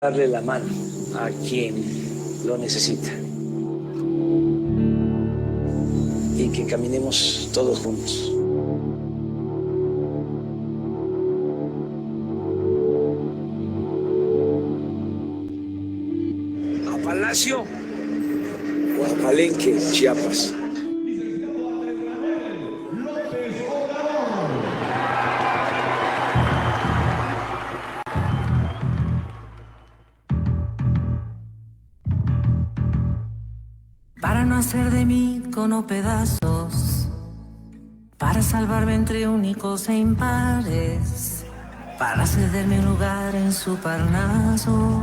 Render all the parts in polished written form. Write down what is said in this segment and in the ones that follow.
darle la mano a quien lo necesita y que caminemos todos juntos. A Palacio o a Palenque, Chiapas. Para no hacer de mí cono pedazos, para salvarme entre únicos e impares, para cederme un lugar en su Parnaso,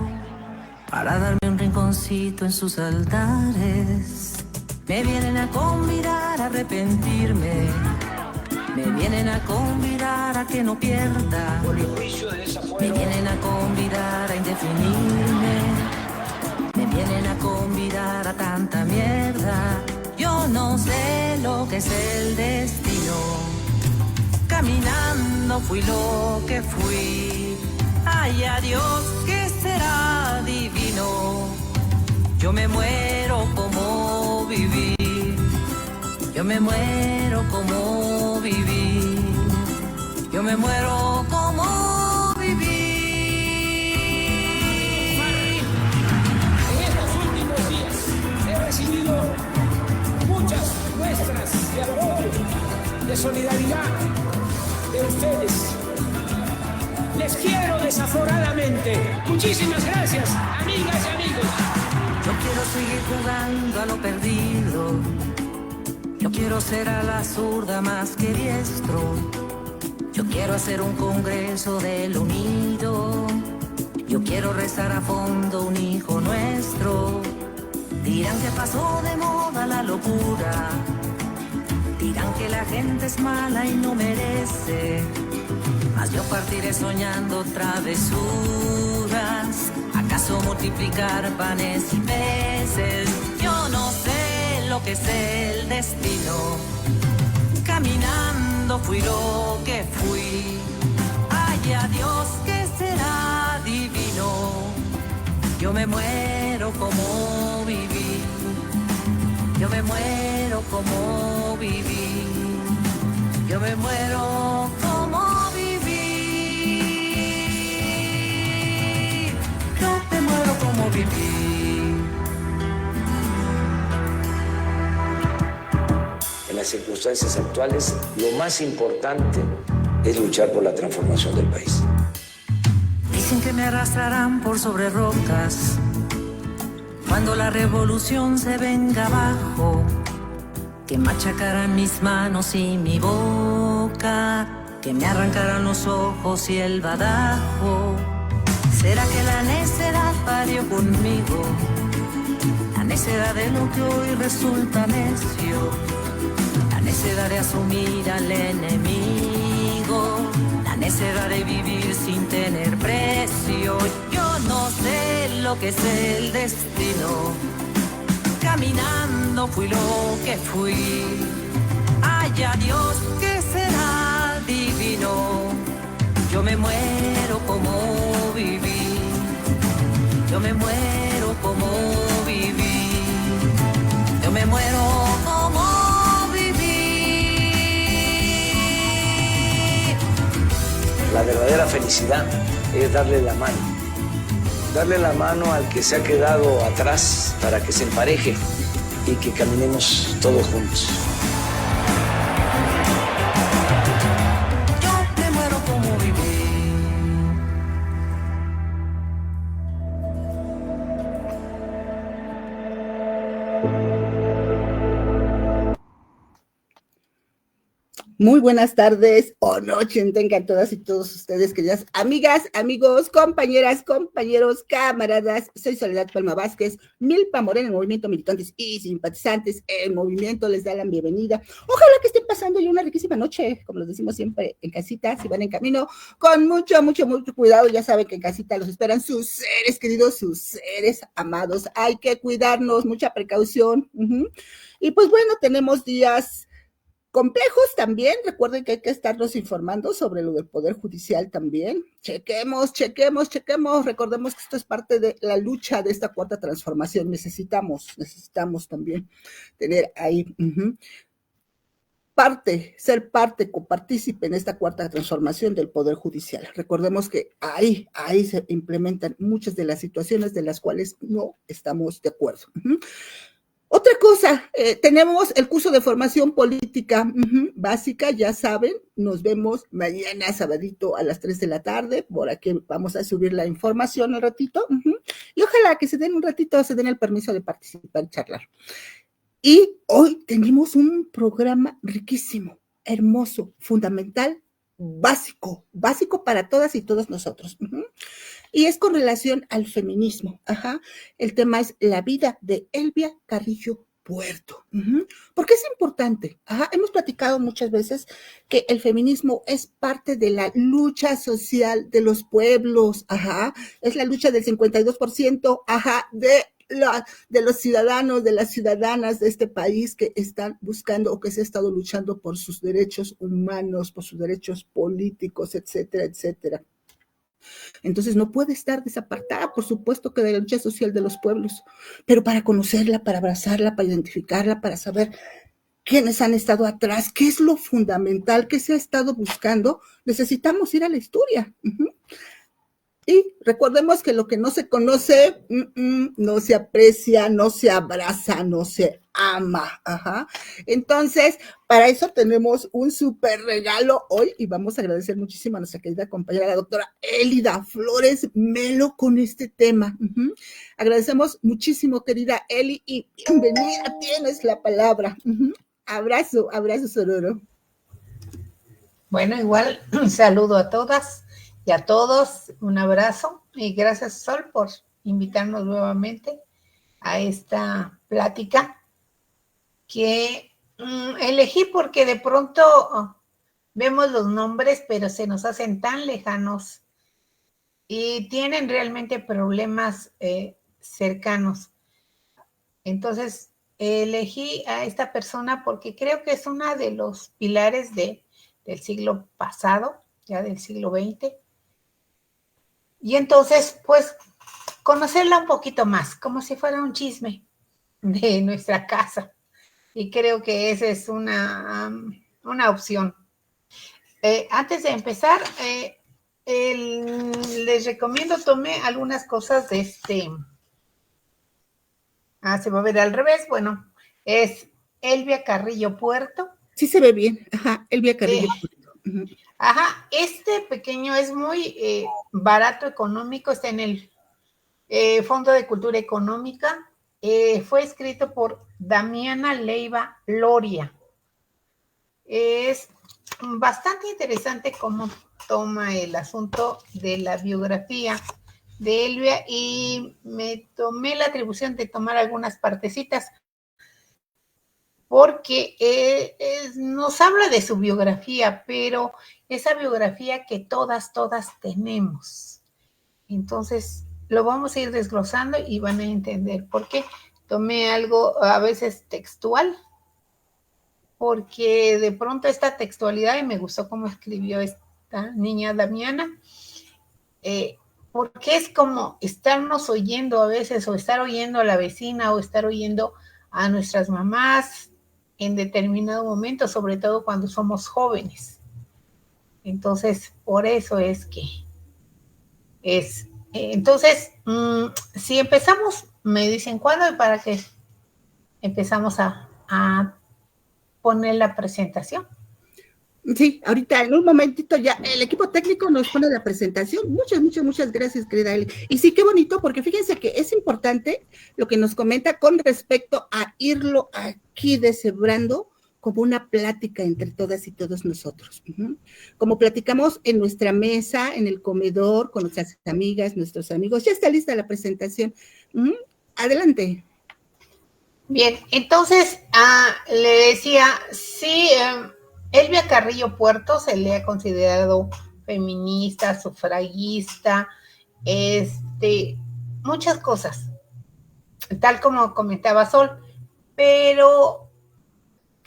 para darme un rinconcito en sus altares. Me vienen a convidar a arrepentirme, me vienen a convidar a que no pierda, me vienen a convidar a indefinirme, me vienen a convidar a tanta mierda. Yo no sé lo que es el destino. Caminando fui lo que fui. Ay, adiós, que será divino. Yo me muero como viví. Yo me muero como viví. Yo me muero como viví. He recibido muchas muestras de apoyo, de solidaridad de ustedes. Les quiero desaforadamente. Muchísimas gracias, amigas y amigos. Yo quiero seguir jugando a lo perdido. Yo quiero ser a la zurda más que diestro. Yo quiero hacer un congreso del unido. Yo quiero rezar a fondo un hijo nuestro. Dirán que pasó de moda la locura. Dirán que la gente es mala y no merece. Mas yo partiré soñando travesuras. ¿Acaso multiplicar panes y peces? Yo no sé lo que es el destino. Caminando fui lo que fui. Ay, adiós, que será divino. Yo me muero como viví. Yo me muero como viví. Yo me muero como viví. Yo me muero como viví. En las circunstancias actuales, lo más importante es luchar por la transformación del país. Dicen que me arrastrarán por sobre rocas cuando la revolución se venga abajo, que machacarán mis manos y mi boca, que me arrancarán los ojos y el badajo. ¿Será que la necedad parió conmigo? La necedad de lo que hoy resulta necio, la necedad de asumir al enemigo, la necedad de vivir sin tener precio. Yo no sé lo que es el destino. Caminando fui lo que fui. Ay, adiós, que será divino. Yo me muero como viví. Yo me muero como viví. Yo me muero como viví. La verdadera felicidad es darle la mano al que se ha quedado atrás para que se empareje y que caminemos todos juntos. Yo me muero como viví. Muy buenas tardes o noche tengan todas y todos ustedes, queridas amigas, amigos, compañeras, compañeros, camaradas. Soy Soledad Palma Vázquez, Milpa Morena, el Movimiento Militantes y Simpatizantes. El movimiento les da la bienvenida. Ojalá que estén pasando ya una riquísima noche, como les decimos siempre, en casita, si van en camino, con mucho cuidado. Ya saben que en casita los esperan sus seres queridos, sus seres amados. Hay que cuidarnos, mucha precaución. Y pues bueno, tenemos días complejos también. Recuerden que hay que estarnos informando sobre lo del Poder Judicial también. Chequemos. Recordemos que esto es parte de la lucha de esta cuarta transformación. Necesitamos también tener ahí ser parte, copartícipe en esta cuarta transformación del Poder Judicial. Recordemos que ahí se implementan muchas de las situaciones de las cuales no estamos de acuerdo. Otra cosa, tenemos el curso de formación política básica, ya saben, nos vemos mañana sabadito a las 3 de la tarde, por aquí vamos a subir la información al ratito, y ojalá que se den un ratito, se den el permiso de participar y charlar. Y hoy tenemos un programa riquísimo, hermoso, fundamental, básico para todas y todos nosotros. Y es con relación al feminismo. El tema es la vida de Elvia Carrillo Puerto. ¿Por qué es importante? Hemos platicado muchas veces que el feminismo es parte de la lucha social de los pueblos. Es la lucha del 52%, de los ciudadanos, de las ciudadanas de este país que están buscando o que se ha estado luchando por sus derechos humanos, por sus derechos políticos, etcétera, etcétera. Entonces no puede estar desapartada, por supuesto, que de la lucha social de los pueblos, pero para conocerla, para abrazarla, para identificarla, para saber quiénes han estado atrás, qué es lo fundamental, qué se ha estado buscando, necesitamos ir a la historia. Y recordemos que lo que no se conoce, no se aprecia, no se abraza, no se ama. Entonces, para eso tenemos un súper regalo hoy y vamos a agradecer muchísimo a nuestra querida compañera, la doctora Elida Flores Melo, con este tema. Agradecemos muchísimo, querida Eli, y bienvenida, tienes la palabra. Abrazo sororo. Bueno, igual saludo a todas y a todos, un abrazo y gracias, Sol, por invitarnos nuevamente a esta plática que elegí porque de pronto vemos los nombres, pero se nos hacen tan lejanos y tienen realmente problemas cercanos. Entonces, elegí a esta persona porque creo que es una de los pilares del siglo pasado, ya del siglo XX. Y entonces, pues, conocerla un poquito más, como si fuera un chisme de nuestra casa. Y creo que esa es una opción. Antes de empezar, les recomiendo, tomé algunas cosas de este... se va a ver al revés. Bueno, es Elvia Carrillo Puerto. Sí se ve bien. Elvia Carrillo Puerto. Este pequeño es muy barato, económico, está en el Fondo de Cultura Económica, fue escrito por Damiana Leiva Loria. Es bastante interesante cómo toma el asunto de la biografía de Elvia y me tomé la atribución de tomar algunas partecitas porque nos habla de su biografía, pero esa biografía que todas tenemos. Entonces, lo vamos a ir desglosando y van a entender por qué. Tomé algo a veces textual, porque de pronto esta textualidad, y me gustó cómo escribió esta niña Damiana, porque es como estarnos oyendo a veces, o estar oyendo a la vecina, o estar oyendo a nuestras mamás en determinado momento, sobre todo cuando somos jóvenes. Entonces, por eso es que es. Entonces, si empezamos, me dicen cuándo y para qué empezamos a poner la presentación. Sí, ahorita en un momentito ya el equipo técnico nos pone la presentación. Muchas gracias, querida Eli. Y sí, qué bonito, porque fíjense que es importante lo que nos comenta con respecto a irlo aquí deshebrando como una plática entre todas y todos nosotros. Como platicamos en nuestra mesa, en el comedor, con nuestras amigas, nuestros amigos. Ya está lista la presentación. Adelante. Bien, entonces, le decía, sí, Elvia Carrillo Puerto se le ha considerado feminista, sufragista, muchas cosas, tal como comentaba Sol, pero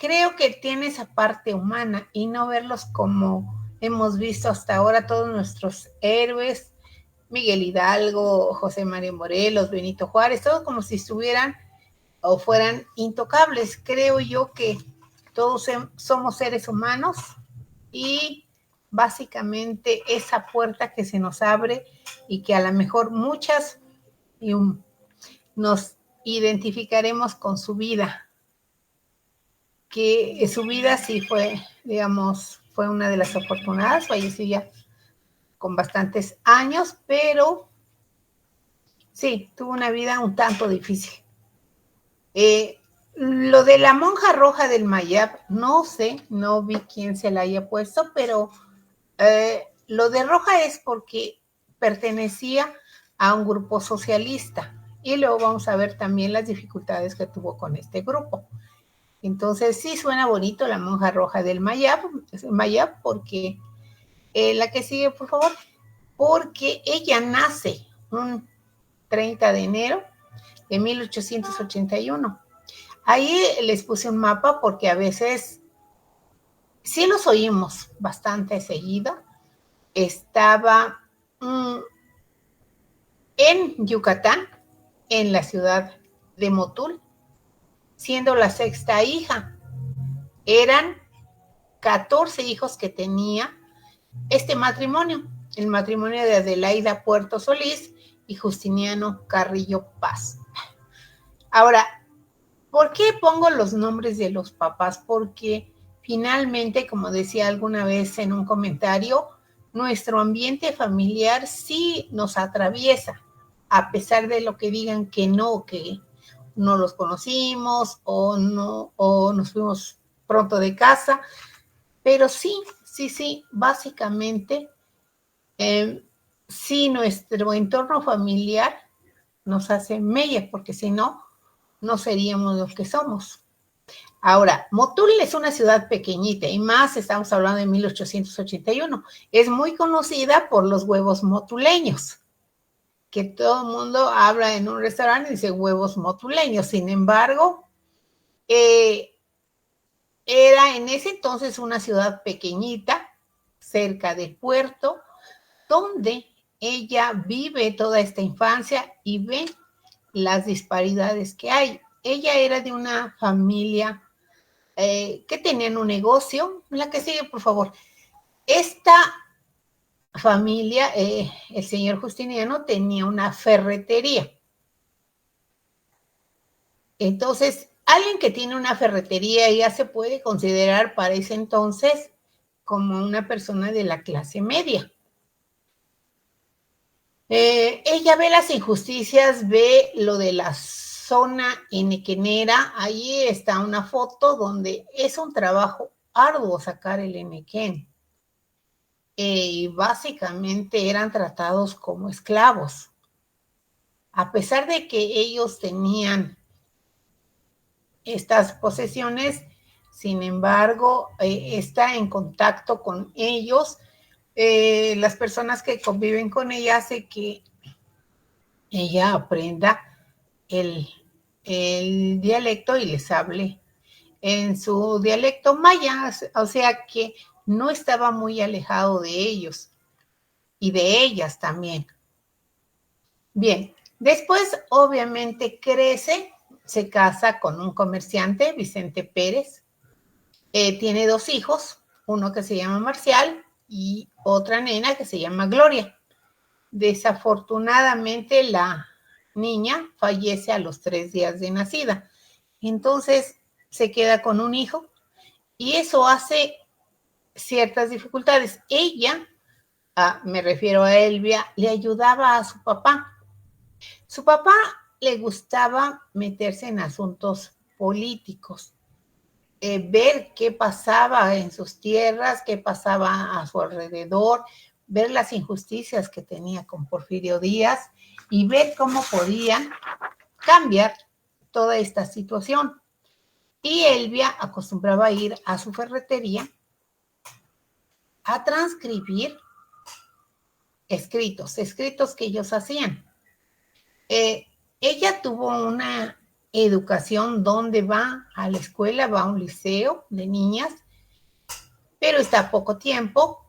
creo que tiene esa parte humana y no verlos como hemos visto hasta ahora todos nuestros héroes, Miguel Hidalgo, José María Morelos, Benito Juárez, todos como si estuvieran o fueran intocables. Creo yo que todos somos seres humanos y básicamente esa puerta que se nos abre y que a lo mejor muchas nos identificaremos con su vida, que su vida sí fue, digamos, fue una de las afortunadas, falleció ya con bastantes años, pero sí, tuvo una vida un tanto difícil. Lo de la monja roja del Mayab, no sé, no vi quién se la haya puesto, pero lo de roja es porque pertenecía a un grupo socialista y luego vamos a ver también las dificultades que tuvo con este grupo. Entonces sí suena bonito la monja roja del Mayab, porque la que sigue, por favor, porque ella nace un 30 de enero de 1881. Ahí les puse un mapa porque a veces sí los oímos bastante seguido. Estaba en Yucatán, en la ciudad de Motul, siendo la sexta hija. Eran 14 hijos que tenía este matrimonio, el matrimonio de Adelaida Puerto Solís y Justiniano Carrillo Paz. Ahora, ¿por qué pongo los nombres de los papás? Porque finalmente, como decía alguna vez en un comentario, nuestro ambiente familiar sí nos atraviesa, a pesar de lo que digan que no los conocimos o nos fuimos pronto de casa, pero sí, básicamente, sí nuestro entorno familiar nos hace mella, porque si no, no seríamos los que somos. Ahora, Motul es una ciudad pequeñita y más estamos hablando de 1881. Es muy conocida por los huevos motuleños, que todo el mundo habla en un restaurante y dice huevos motuleños. Sin embargo, era en ese entonces una ciudad pequeñita, cerca del puerto, donde ella vive toda esta infancia y ve las disparidades que hay. Ella era de una familia que tenían un negocio. La que sigue, por favor. Esta familia, el señor Justiniano, tenía una ferretería. Entonces, alguien que tiene una ferretería ya se puede considerar para ese entonces como una persona de la clase media. Ella ve las injusticias, ve lo de la zona enequenera. Ahí está una foto donde es un trabajo arduo sacar el enequén. Y básicamente eran tratados como esclavos. A pesar de que ellos tenían estas posesiones, sin embargo, está en contacto con ellos. Las personas que conviven con ella hace que ella aprenda el dialecto y les hable en su dialecto maya, o sea que no estaba muy alejado de ellos y de ellas también. Bien, después obviamente crece, se casa con un comerciante, Vicente Pérez, tiene 2 hijos, uno que se llama Marcial y otra nena que se llama Gloria. Desafortunadamente la niña fallece a los 3 días de nacida. Entonces se queda con un hijo y eso hace ciertas dificultades. Ella, me refiero a Elvia, le ayudaba a su papá. Su papá le gustaba meterse en asuntos políticos. Ver qué pasaba en sus tierras, qué pasaba a su alrededor, ver las injusticias que tenía con Porfirio Díaz y ver cómo podían cambiar toda esta situación. Y Elvia acostumbraba a ir a su ferretería a transcribir escritos que ellos hacían. Ella tuvo una educación donde va a la escuela, va a un liceo de niñas, pero está poco tiempo.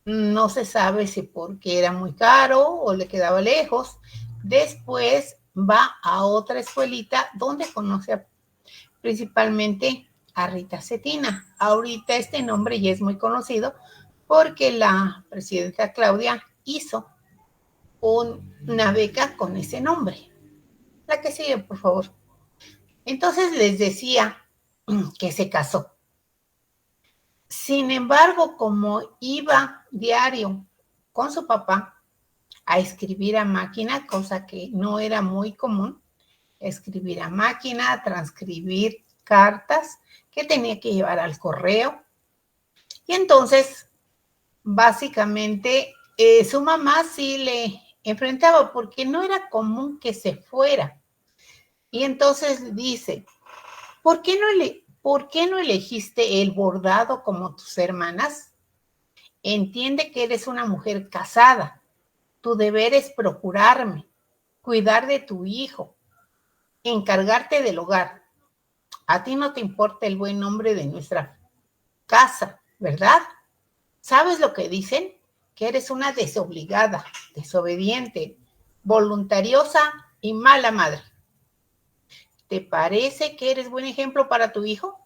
No se sabe si porque era muy caro o le quedaba lejos. Después va a otra escuelita donde conoce principalmente a Rita Cetina. Ahorita este nombre ya es muy conocido porque la presidenta Claudia hizo una beca con ese nombre. La que sigue, por favor. Entonces les decía que se casó. Sin embargo, como iba diario con su papá a escribir a máquina, cosa que no era muy común, escribir a máquina, transcribir cartas que tenía que llevar al correo. Y entonces, básicamente, su mamá sí le enfrentaba porque no era común que se fuera. Y entonces dice, ¿por qué no elegiste el bordado como tus hermanas? Entiende que eres una mujer casada. Tu deber es procurarme, cuidar de tu hijo, encargarte del hogar. A ti no te importa el buen nombre de nuestra casa, ¿verdad? ¿Sabes lo que dicen? Que eres una desobligada, desobediente, voluntariosa y mala madre. ¿Te parece que eres buen ejemplo para tu hijo?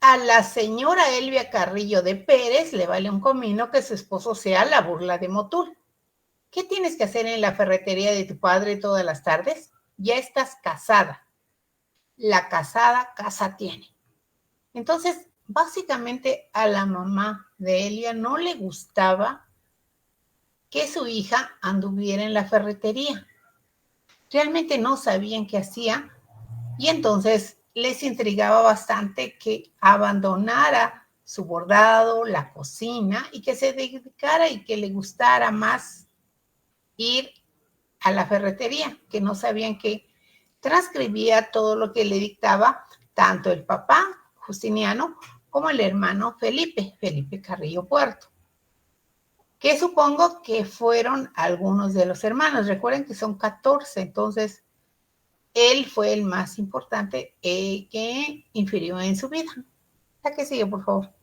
A la señora Elvia Carrillo de Pérez le vale un comino que su esposo sea la burla de Motul. ¿Qué tienes que hacer en la ferretería de tu padre todas las tardes? Ya estás casada. La casada casa tiene. Entonces, básicamente a la mamá de Elia no le gustaba que su hija anduviera en la ferretería. Realmente no sabían qué hacía y entonces les intrigaba bastante que abandonara su bordado, la cocina y que se dedicara y que le gustara más ir a la ferretería, que no sabían que transcribía todo lo que le dictaba tanto el papá, Justiniano, como el hermano Felipe Carrillo Puerto, que supongo que fueron algunos de los hermanos. Recuerden que son 14, entonces él fue el más importante que infirió en su vida. La que sigue, por favor.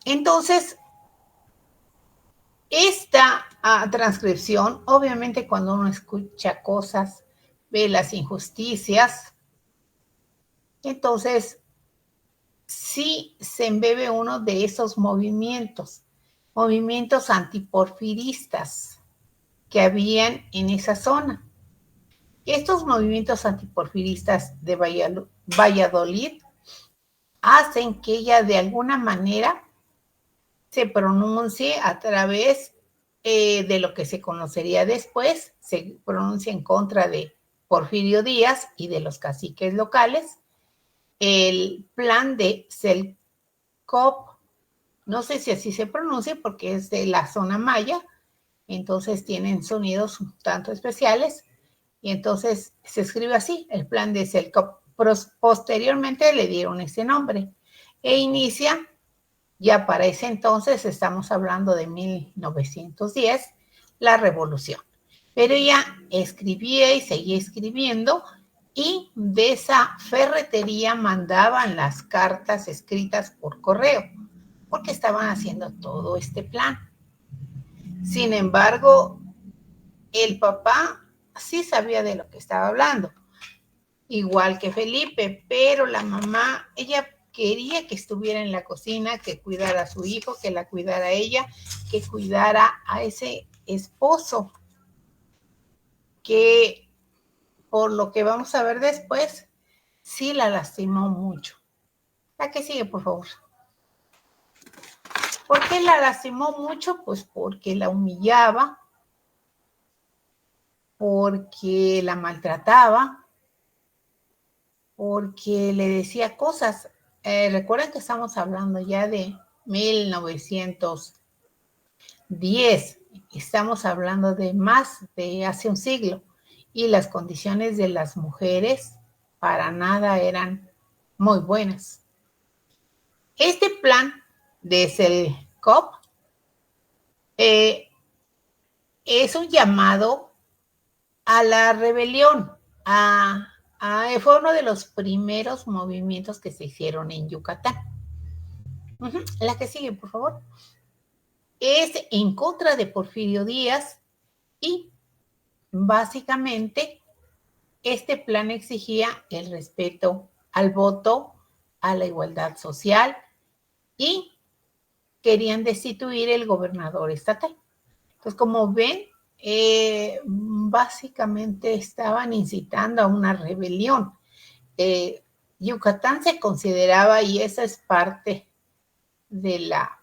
Entonces, esta transcripción, obviamente cuando uno escucha cosas, ve las injusticias, entonces sí se embebe uno de esos movimientos antiporfiristas que habían en esa zona. Estos movimientos antiporfiristas de Valladolid hacen que ella de alguna manera se pronuncie a través de lo que se conocería después, se pronuncia en contra de Porfirio Díaz y de los caciques locales, el plan de Selkop, no sé si así se pronuncia porque es de la zona maya, entonces tienen sonidos un tanto especiales, y entonces se escribe así, el plan de Selkop. Posteriormente le dieron ese nombre e inicia, ya para ese entonces, estamos hablando de 1910, la revolución. Pero ella escribía y seguía escribiendo, y de esa ferretería mandaban las cartas escritas por correo, porque estaban haciendo todo este plan. Sin embargo, el papá sí sabía de lo que estaba hablando, igual que Felipe, pero la mamá, ella quería que estuviera en la cocina, que cuidara a su hijo, que la cuidara a ella, que cuidara a ese esposo, que por lo que vamos a ver después, sí la lastimó mucho. La que sigue, por favor. ¿Por qué la lastimó mucho? Pues porque la humillaba, porque la maltrataba, porque le decía cosas. Recuerden que estamos hablando ya de 1910, estamos hablando de más de hace un siglo, y las condiciones de las mujeres para nada eran muy buenas. Este plan de Selkop es un llamado a la rebelión, fue uno de los primeros movimientos que se hicieron en Yucatán. La que sigue, por favor. Es en contra de Porfirio Díaz y básicamente este plan exigía el respeto al voto, a la igualdad social y querían destituir el gobernador estatal. Entonces, como ven, básicamente estaban incitando a una rebelión. Yucatán se consideraba, y esa es parte de la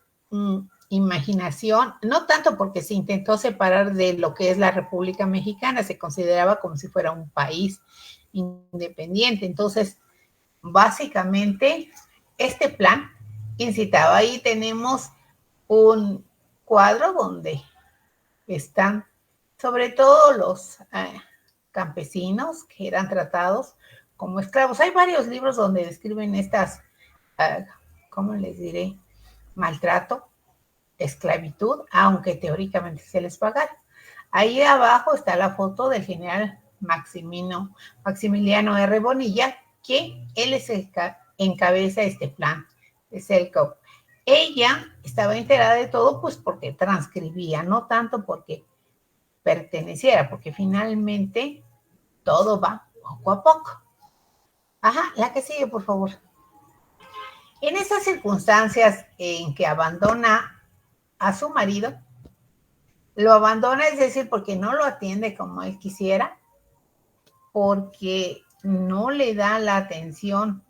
imaginación, no tanto porque se intentó separar de lo que es la República Mexicana, se consideraba como si fuera un país independiente. Entonces, básicamente, este plan incitaba. Ahí tenemos un cuadro donde están sobre todo los campesinos que eran tratados como esclavos. Hay varios libros donde describen estas, ¿cómo les diré? Maltrato, esclavitud, aunque teóricamente se les pagara. Ahí abajo está la foto del general Maximiliano R. Bonilla, que él es el que encabeza este plan de Selkirk. Ella estaba enterada de todo, pues porque transcribía, no tanto porque perteneciera, porque finalmente todo va poco a poco. La que sigue, por favor. En esas circunstancias en que abandona a su marido, lo abandona, es decir, porque no lo atiende como él quisiera, porque no le da la atención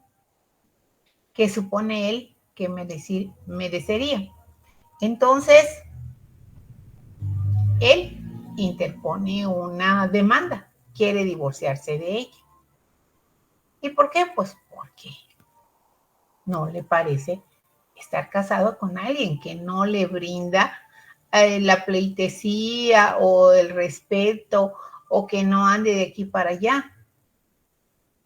que supone él que merecería. Entonces, él interpone una demanda, quiere divorciarse de ella. ¿Y por qué? Pues porque no le parece estar casado con alguien que no le brinda la pleitesía o el respeto, o que no ande de aquí para allá.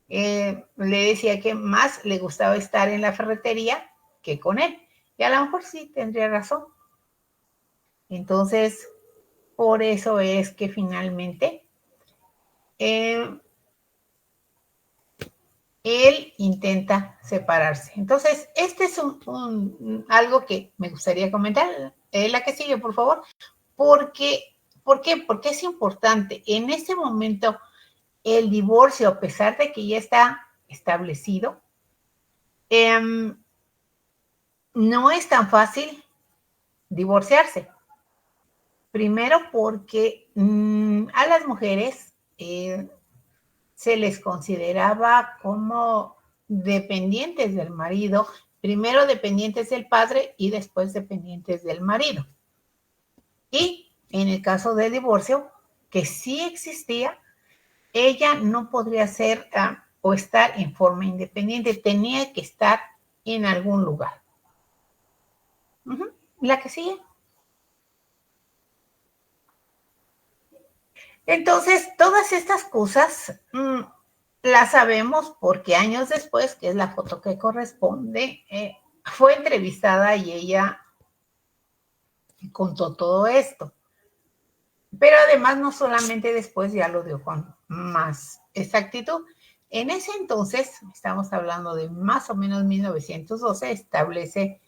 Le decía que más le gustaba estar en la ferretería que con él. Y a lo mejor sí tendría razón. Entonces, por eso es que finalmente él intenta separarse. Entonces, este es algo que me gustaría comentar. La que sigue, por favor. ¿Por qué? Porque es importante. En este momento, el divorcio, a pesar de que ya está establecido, no es tan fácil divorciarse. Primero porque a las mujeres se les consideraba como dependientes del marido, primero dependientes del padre y después dependientes del marido. Y en el caso del divorcio, que sí existía, ella no podría ser o estar en forma independiente, tenía que estar en algún lugar. La que sigue. Entonces, todas estas cosas las sabemos porque años después, que es la foto que corresponde, fue entrevistada y ella contó todo esto. Pero además, no solamente después, ya lo dio con más exactitud. En ese entonces, estamos hablando de más o menos 1912, establece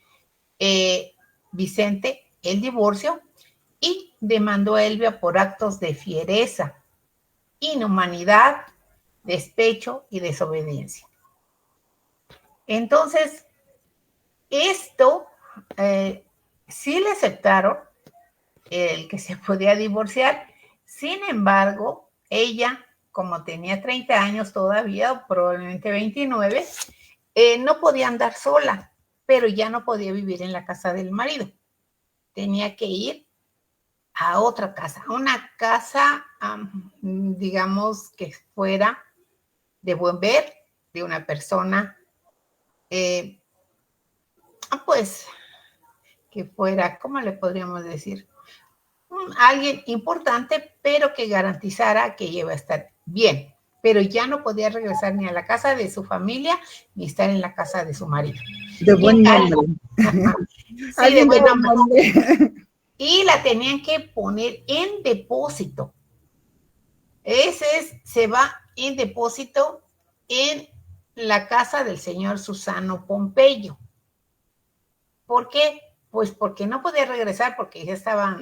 Vicente el divorcio y demandó a Elvia por actos de fiereza, inhumanidad, despecho y desobediencia. Entonces, esto sí le aceptaron el que se podía divorciar. Sin embargo, ella, como tenía 30 años todavía, probablemente 29, no podía andar sola, pero ya no podía vivir en la casa del marido. Tenía que ir a otra casa, una casa, digamos, que fuera de buen ver, de una persona, pues, que fuera, ¿cómo le podríamos decir? Alguien importante, pero que garantizara que ella iba a estar bien, pero ya no podía regresar ni a la casa de su familia, ni estar en la casa de su marido. De buen nombre. Sí, de buen nombre. Y la tenían que poner en depósito. Ese es, se va en depósito en la casa del señor Susano Pompeyo. ¿Por qué? Pues porque no podía regresar, porque ya estaba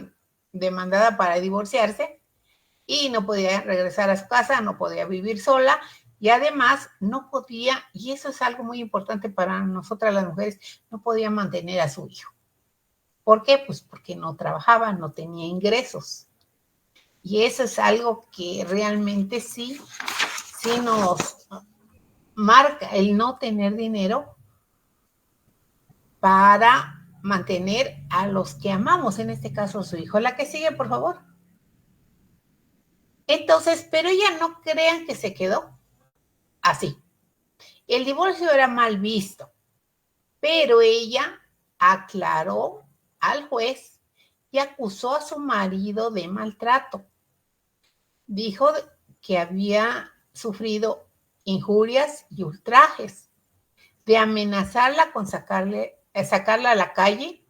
demandada para divorciarse y no podía regresar a su casa, no podía vivir sola y además no podía, y eso es algo muy importante para nosotras las mujeres, no podía mantener a su hijo. ¿Por qué? Pues porque no trabajaba, no tenía ingresos. Y eso es algo que realmente sí nos marca el no tener dinero para mantener a los que amamos, en este caso a su hijo. La que sigue, por favor. Entonces, pero ella no crean que se quedó así. El divorcio era mal visto, pero ella aclaró al juez y acusó a su marido de maltrato. Dijo que había sufrido injurias y ultrajes, de amenazarla con sacarla a la calle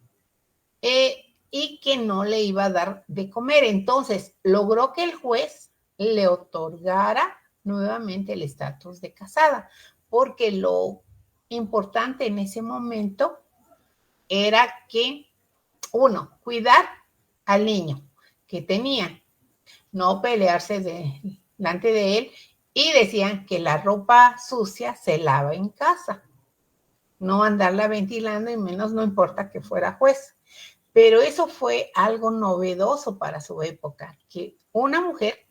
y que no le iba a dar de comer. Entonces, logró que el juez le otorgara nuevamente el estatus de casada, porque lo importante en ese momento era que, uno, cuidar al niño que tenía, no pelearse delante de él, y decían que la ropa sucia se lava en casa, no andarla ventilando y menos no importa que fuera juez. Pero eso fue algo novedoso para su época, que una mujer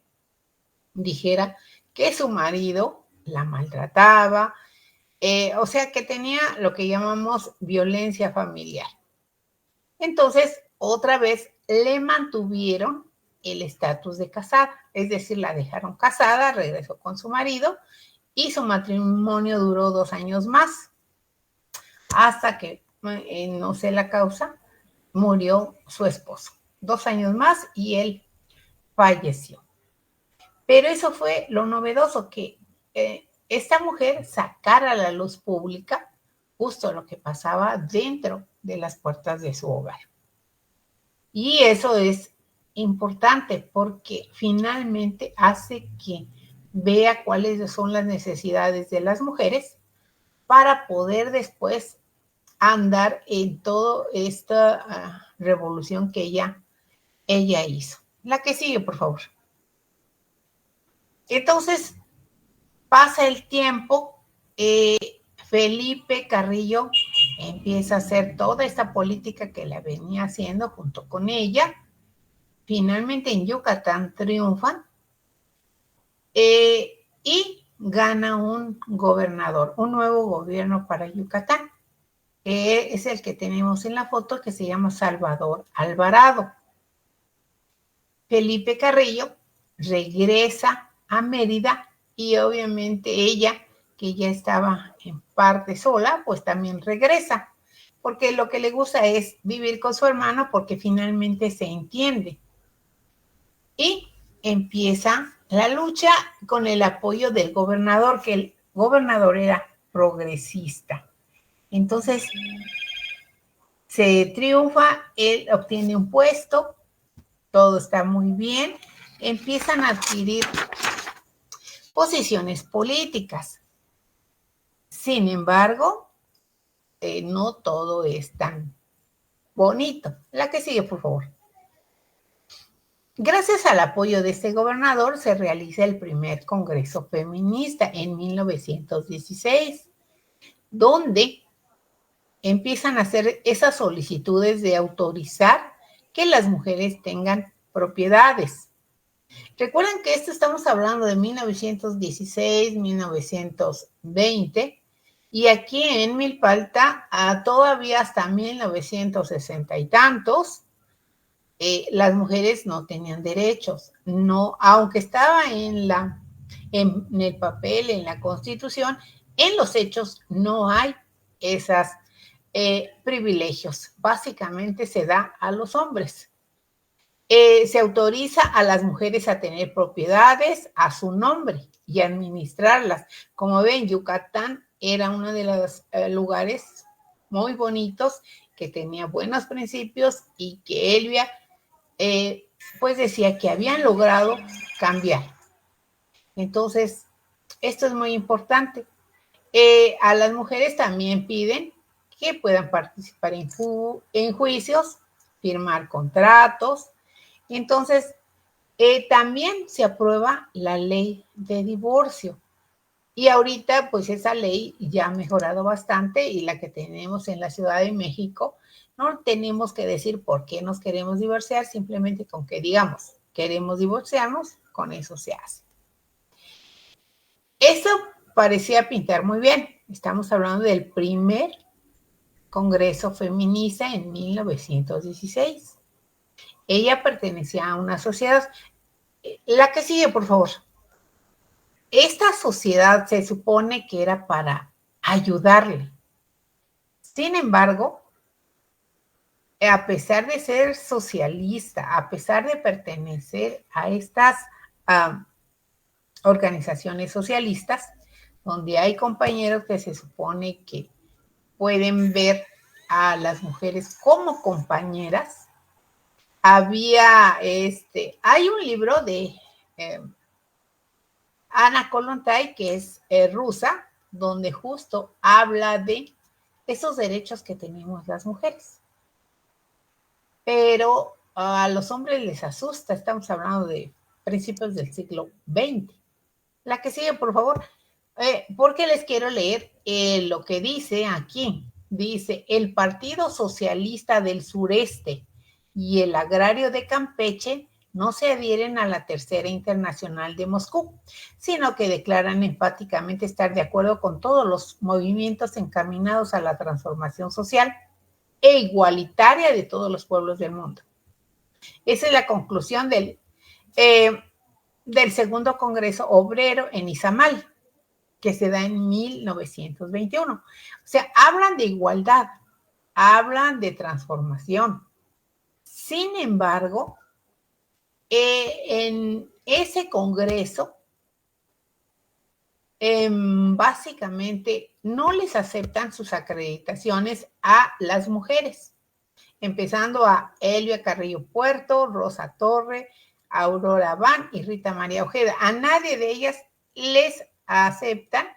dijera que su marido la maltrataba, o sea que tenía lo que llamamos violencia familiar. Entonces, otra vez le mantuvieron el estatus de casada, es decir, la dejaron casada, regresó con su marido y su matrimonio duró 2 años más, hasta que, no sé la causa, murió su esposo. 2 años más y él falleció. Pero eso fue lo novedoso, que esta mujer sacara a la luz pública justo lo que pasaba dentro de las puertas de su hogar. Y eso es importante porque finalmente hace que vea cuáles son las necesidades de las mujeres para poder después andar en toda esta revolución que ella hizo. La que sigue, por favor. Entonces, pasa el tiempo, Felipe Carrillo empieza a hacer toda esta política que la venía haciendo junto con ella. Finalmente en Yucatán triunfan y gana un gobernador, un nuevo gobierno para Yucatán. Es el que tenemos en la foto, que se llama Salvador Alvarado. Felipe Carrillo regresa a Mérida y obviamente ella, que ya estaba en parte sola, pues también regresa, porque lo que le gusta es vivir con su hermano, porque finalmente se entiende. Y empieza la lucha con el apoyo del gobernador, que el gobernador era progresista. Entonces, se triunfa, él obtiene un puesto, todo está muy bien, empiezan a adquirir posiciones políticas. Sin embargo, no todo es tan bonito. La que sigue, por favor. Gracias al apoyo de este gobernador, se realiza el primer Congreso Feminista en 1916, donde empiezan a hacer esas solicitudes de autorizar que las mujeres tengan propiedades. Recuerden que esto estamos hablando de 1916, 1920, y aquí en Milpalta, todavía hasta 1960 y tantos, las mujeres no tenían derechos. No, aunque estaba en el papel, en la Constitución, en los hechos no hay esos privilegios. Básicamente se da a los hombres. Se autoriza a las mujeres a tener propiedades a su nombre y administrarlas. Como ven, Yucatán era uno de los lugares muy bonitos, que tenía buenos principios y que Elvia pues decía que habían logrado cambiar. Entonces, esto es muy importante. A las mujeres también piden que puedan participar en juicios, firmar contratos. Entonces, también se aprueba la ley de divorcio. Y ahorita, pues esa ley ya ha mejorado bastante y la que tenemos en la Ciudad de México, no tenemos que decir por qué nos queremos divorciar, simplemente con que digamos, queremos divorciarnos, con eso se hace. Eso parecía pintar muy bien. Estamos hablando del primer Congreso Feminista en 1916. Ella pertenecía a una sociedad. La que sigue, por favor. Esta sociedad se supone que era para ayudarle. Sin embargo, a pesar de ser socialista, a pesar de pertenecer a estas organizaciones socialistas, donde hay compañeros que se supone que pueden ver a las mujeres como compañeras, hay un libro de Ana Kollontai, que es rusa, donde justo habla de esos derechos que tenemos las mujeres. Pero a los hombres les asusta, estamos hablando de principios del siglo XX. La que sigue, por favor, porque les quiero leer lo que dice aquí. Dice, el Partido Socialista del Sureste y el Agrario de Campeche no se adhieren a la Tercera Internacional de Moscú, sino que declaran enfáticamente estar de acuerdo con todos los movimientos encaminados a la transformación social e igualitaria de todos los pueblos del mundo. Esa es la conclusión del segundo Congreso Obrero en Izamal, que se da en 1921. O sea, hablan de igualdad, hablan de transformación. Sin embargo, en ese Congreso, básicamente no les aceptan sus acreditaciones a las mujeres, empezando a Elvia Carrillo Puerto, Rosa Torre, Aurora Van y Rita María Ojeda. A nadie de ellas les aceptan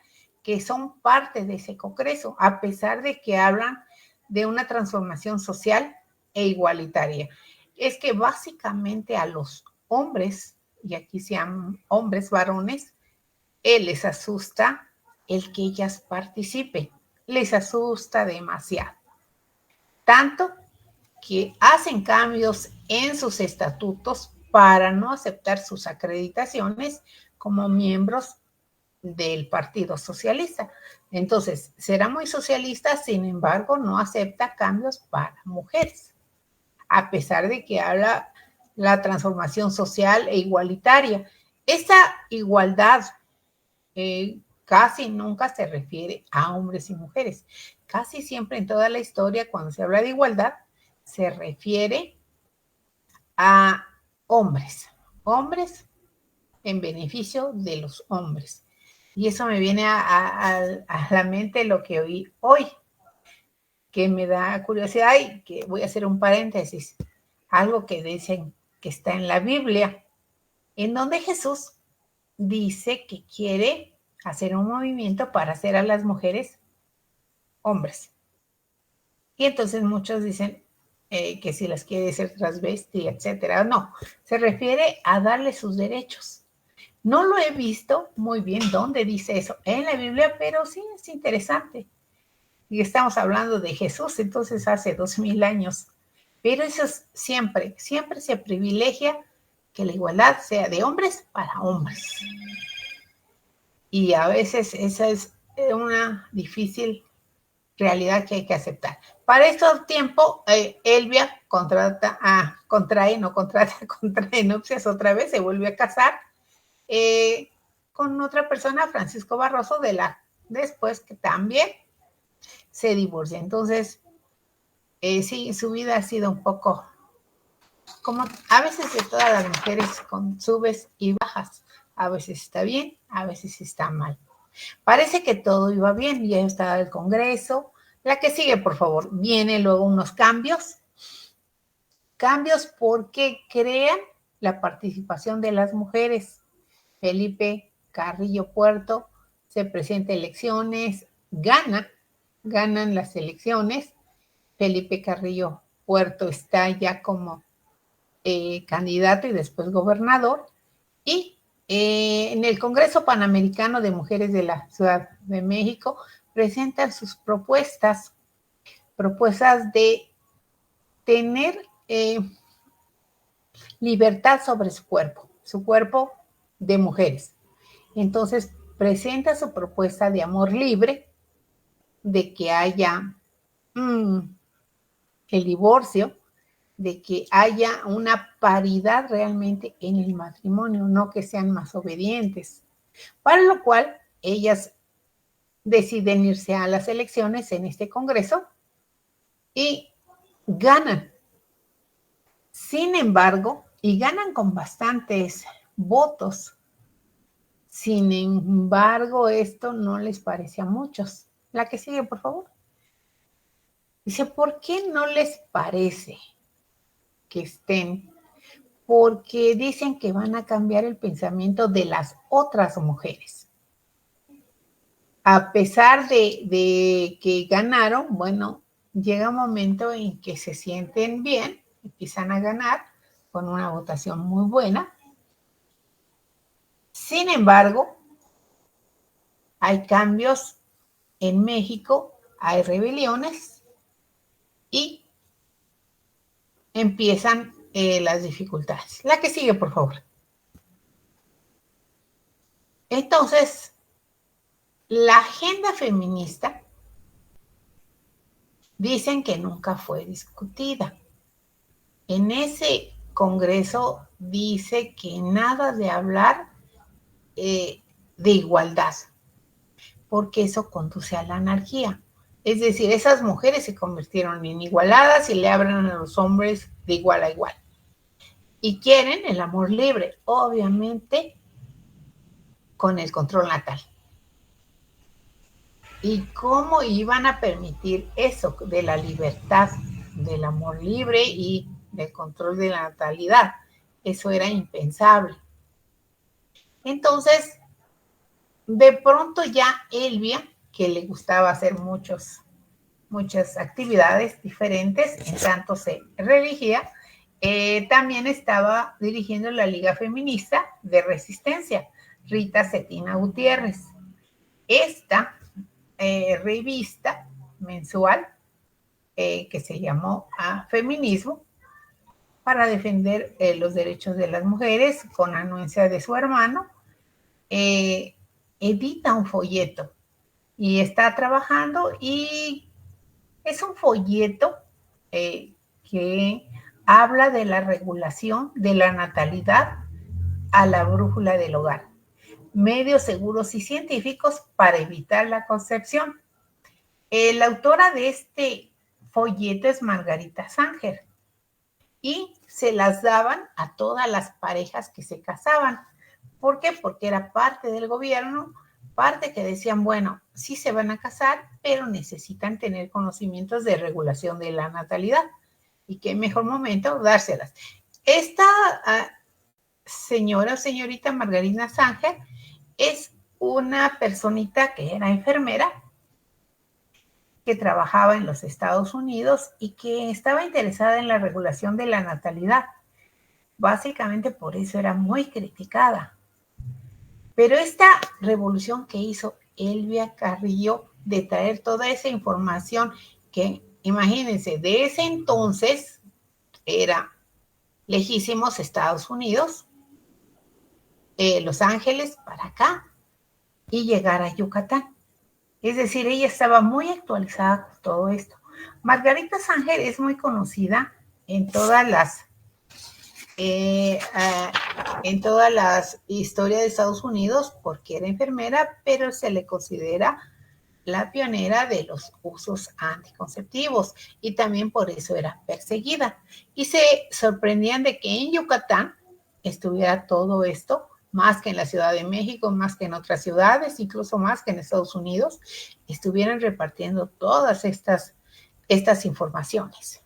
que son parte de ese Congreso, a pesar de que hablan de una transformación social e igualitaria. Es que básicamente a los hombres, y aquí se llaman hombres varones, les asusta el que ellas participen, les asusta demasiado. Tanto que hacen cambios en sus estatutos para no aceptar sus acreditaciones como miembros del Partido Socialista. Entonces, será muy socialista, sin embargo, no acepta cambios para mujeres, a pesar de que habla la transformación social e igualitaria. Esta igualdad casi nunca se refiere a hombres y mujeres. Casi siempre en toda la historia, cuando se habla de igualdad, se refiere a hombres en beneficio de los hombres. Y eso me viene a la mente lo que oí hoy, que me da curiosidad y que voy a hacer un paréntesis. Algo que dicen que está en la Biblia, en donde Jesús dice que quiere hacer un movimiento para hacer a las mujeres hombres. Y entonces muchos dicen que si las quiere hacer transvesti, etcétera. No, se refiere a darle sus derechos. No lo he visto muy bien dónde dice eso en la Biblia, pero sí es interesante. Y estamos hablando de Jesús, entonces hace 2000 años. Pero eso es siempre se privilegia que la igualdad sea de hombres para hombres. Y a veces esa es una difícil realidad que hay que aceptar. Para este tiempo, Elvia contrae nupcias otra vez, se vuelve a casar con otra persona, Francisco Barroso, después que también se divorcia. Entonces, sí, su vida ha sido un poco como a veces de todas las mujeres, con subes y bajas. A veces está bien, a veces está mal. Parece que todo iba bien, ya estaba el Congreso. La que sigue, por favor. Vienen luego unos cambios. Cambios porque crean la participación de las mujeres. Felipe Carrillo Puerto se presenta a elecciones, ganan las elecciones. Felipe Carrillo Puerto está ya como candidato y después gobernador. Y en el Congreso Panamericano de Mujeres de la Ciudad de México presentan sus propuestas de tener libertad sobre su cuerpo de mujeres. Entonces presenta su propuesta de amor libre, de que haya el divorcio, de que haya una paridad realmente en el matrimonio, no que sean más obedientes. Para lo cual ellas deciden irse a las elecciones en este Congreso y ganan. Sin embargo, y ganan con bastantes votos. Sin embargo, esto no les parece a muchos. La que sigue, por favor. Dice, ¿por qué no les parece que estén? Porque dicen que van a cambiar el pensamiento de las otras mujeres. A pesar de que ganaron, bueno, llega un momento en que se sienten bien, empiezan a ganar con una votación muy buena. Sin embargo, hay cambios en México, hay rebeliones y empiezan las dificultades. La que sigue, por favor. Entonces, la agenda feminista dicen que nunca fue discutida. En ese Congreso dice que nada de hablar de igualdad, porque eso conduce a la anarquía. Es decir, esas mujeres se convirtieron en igualadas y le hablan a los hombres de igual a igual. Y quieren el amor libre, obviamente, con el control natal. ¿Y cómo iban a permitir eso de la libertad, del amor libre y del control de la natalidad? Eso era impensable. Entonces, de pronto ya Elvia, que le gustaba hacer muchas actividades diferentes, en tanto se reelegía, también estaba dirigiendo la Liga Feminista de Resistencia, Rita Cetina Gutiérrez. Esta revista mensual que se llamó Feminismo, para defender los derechos de las mujeres, con anuencia de su hermano, edita un folleto y está trabajando, y es un folleto que habla de la regulación de la natalidad a la brújula del hogar, medios seguros y científicos para evitar la concepción. La autora de este folleto es Margarita Sanger, y se las daban a todas las parejas que se casaban. ¿Por qué? Porque era parte del gobierno, parte que decían, bueno, sí se van a casar, pero necesitan tener conocimientos de regulación de la natalidad. Y qué mejor momento dárselas. Esta señora o señorita Margarita Sanger es una personita que era enfermera, que trabajaba en los Estados Unidos y que estaba interesada en la regulación de la natalidad. Básicamente por eso era muy criticada. Pero esta revolución que hizo Elvia Carrillo de traer toda esa información, que imagínense, de ese entonces era lejísimos Estados Unidos, Los Ángeles para acá, y llegar a Yucatán. Es decir, ella estaba muy actualizada con todo esto. Margarita Sanger es muy conocida en todas las historias de Estados Unidos porque era enfermera, pero se le considera la pionera de los usos anticonceptivos, y también por eso era perseguida. Y se sorprendían de que en Yucatán estuviera todo esto, más que en la Ciudad de México, más que en otras ciudades, incluso más que en Estados Unidos, estuvieran repartiendo todas estas informaciones.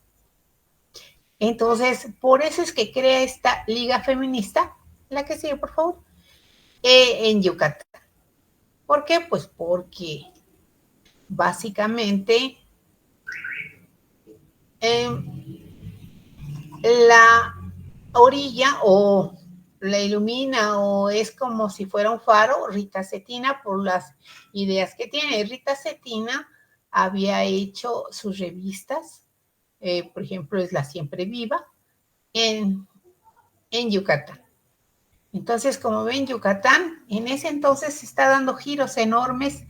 Entonces, por eso es que crea esta Liga Feminista. La que sigue, por favor. en Yucatán. ¿Por qué? Pues porque básicamente la orilla o la ilumina o es como si fuera un faro Rita Cetina por las ideas que tiene. Rita Cetina había hecho sus revistas, por ejemplo, es La Siempre Viva, en Yucatán. Entonces, como ven, Yucatán en ese entonces se está dando giros enormes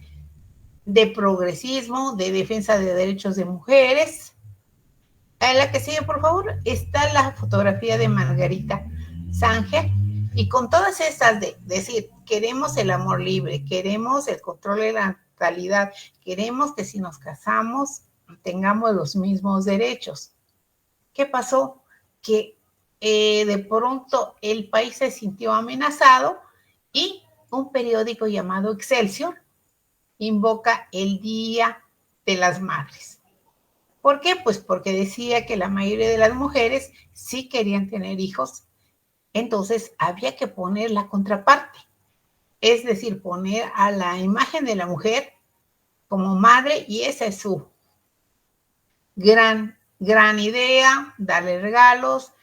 de progresismo, de defensa de derechos de mujeres. En la que sigue, por favor, está la fotografía de Margarita Sanger, y con todas estas de decir, queremos el amor libre, queremos el control de la natalidad, queremos que si nos casamos tengamos los mismos derechos. ¿Qué pasó? Que de pronto el país se sintió amenazado y un periódico llamado Excelsior invoca el Día de las Madres. ¿Por qué? Pues porque decía que la mayoría de las mujeres sí querían tener hijos, entonces había que poner la contraparte, es decir, poner a la imagen de la mujer como madre, y esa es su gran idea, darle regalos,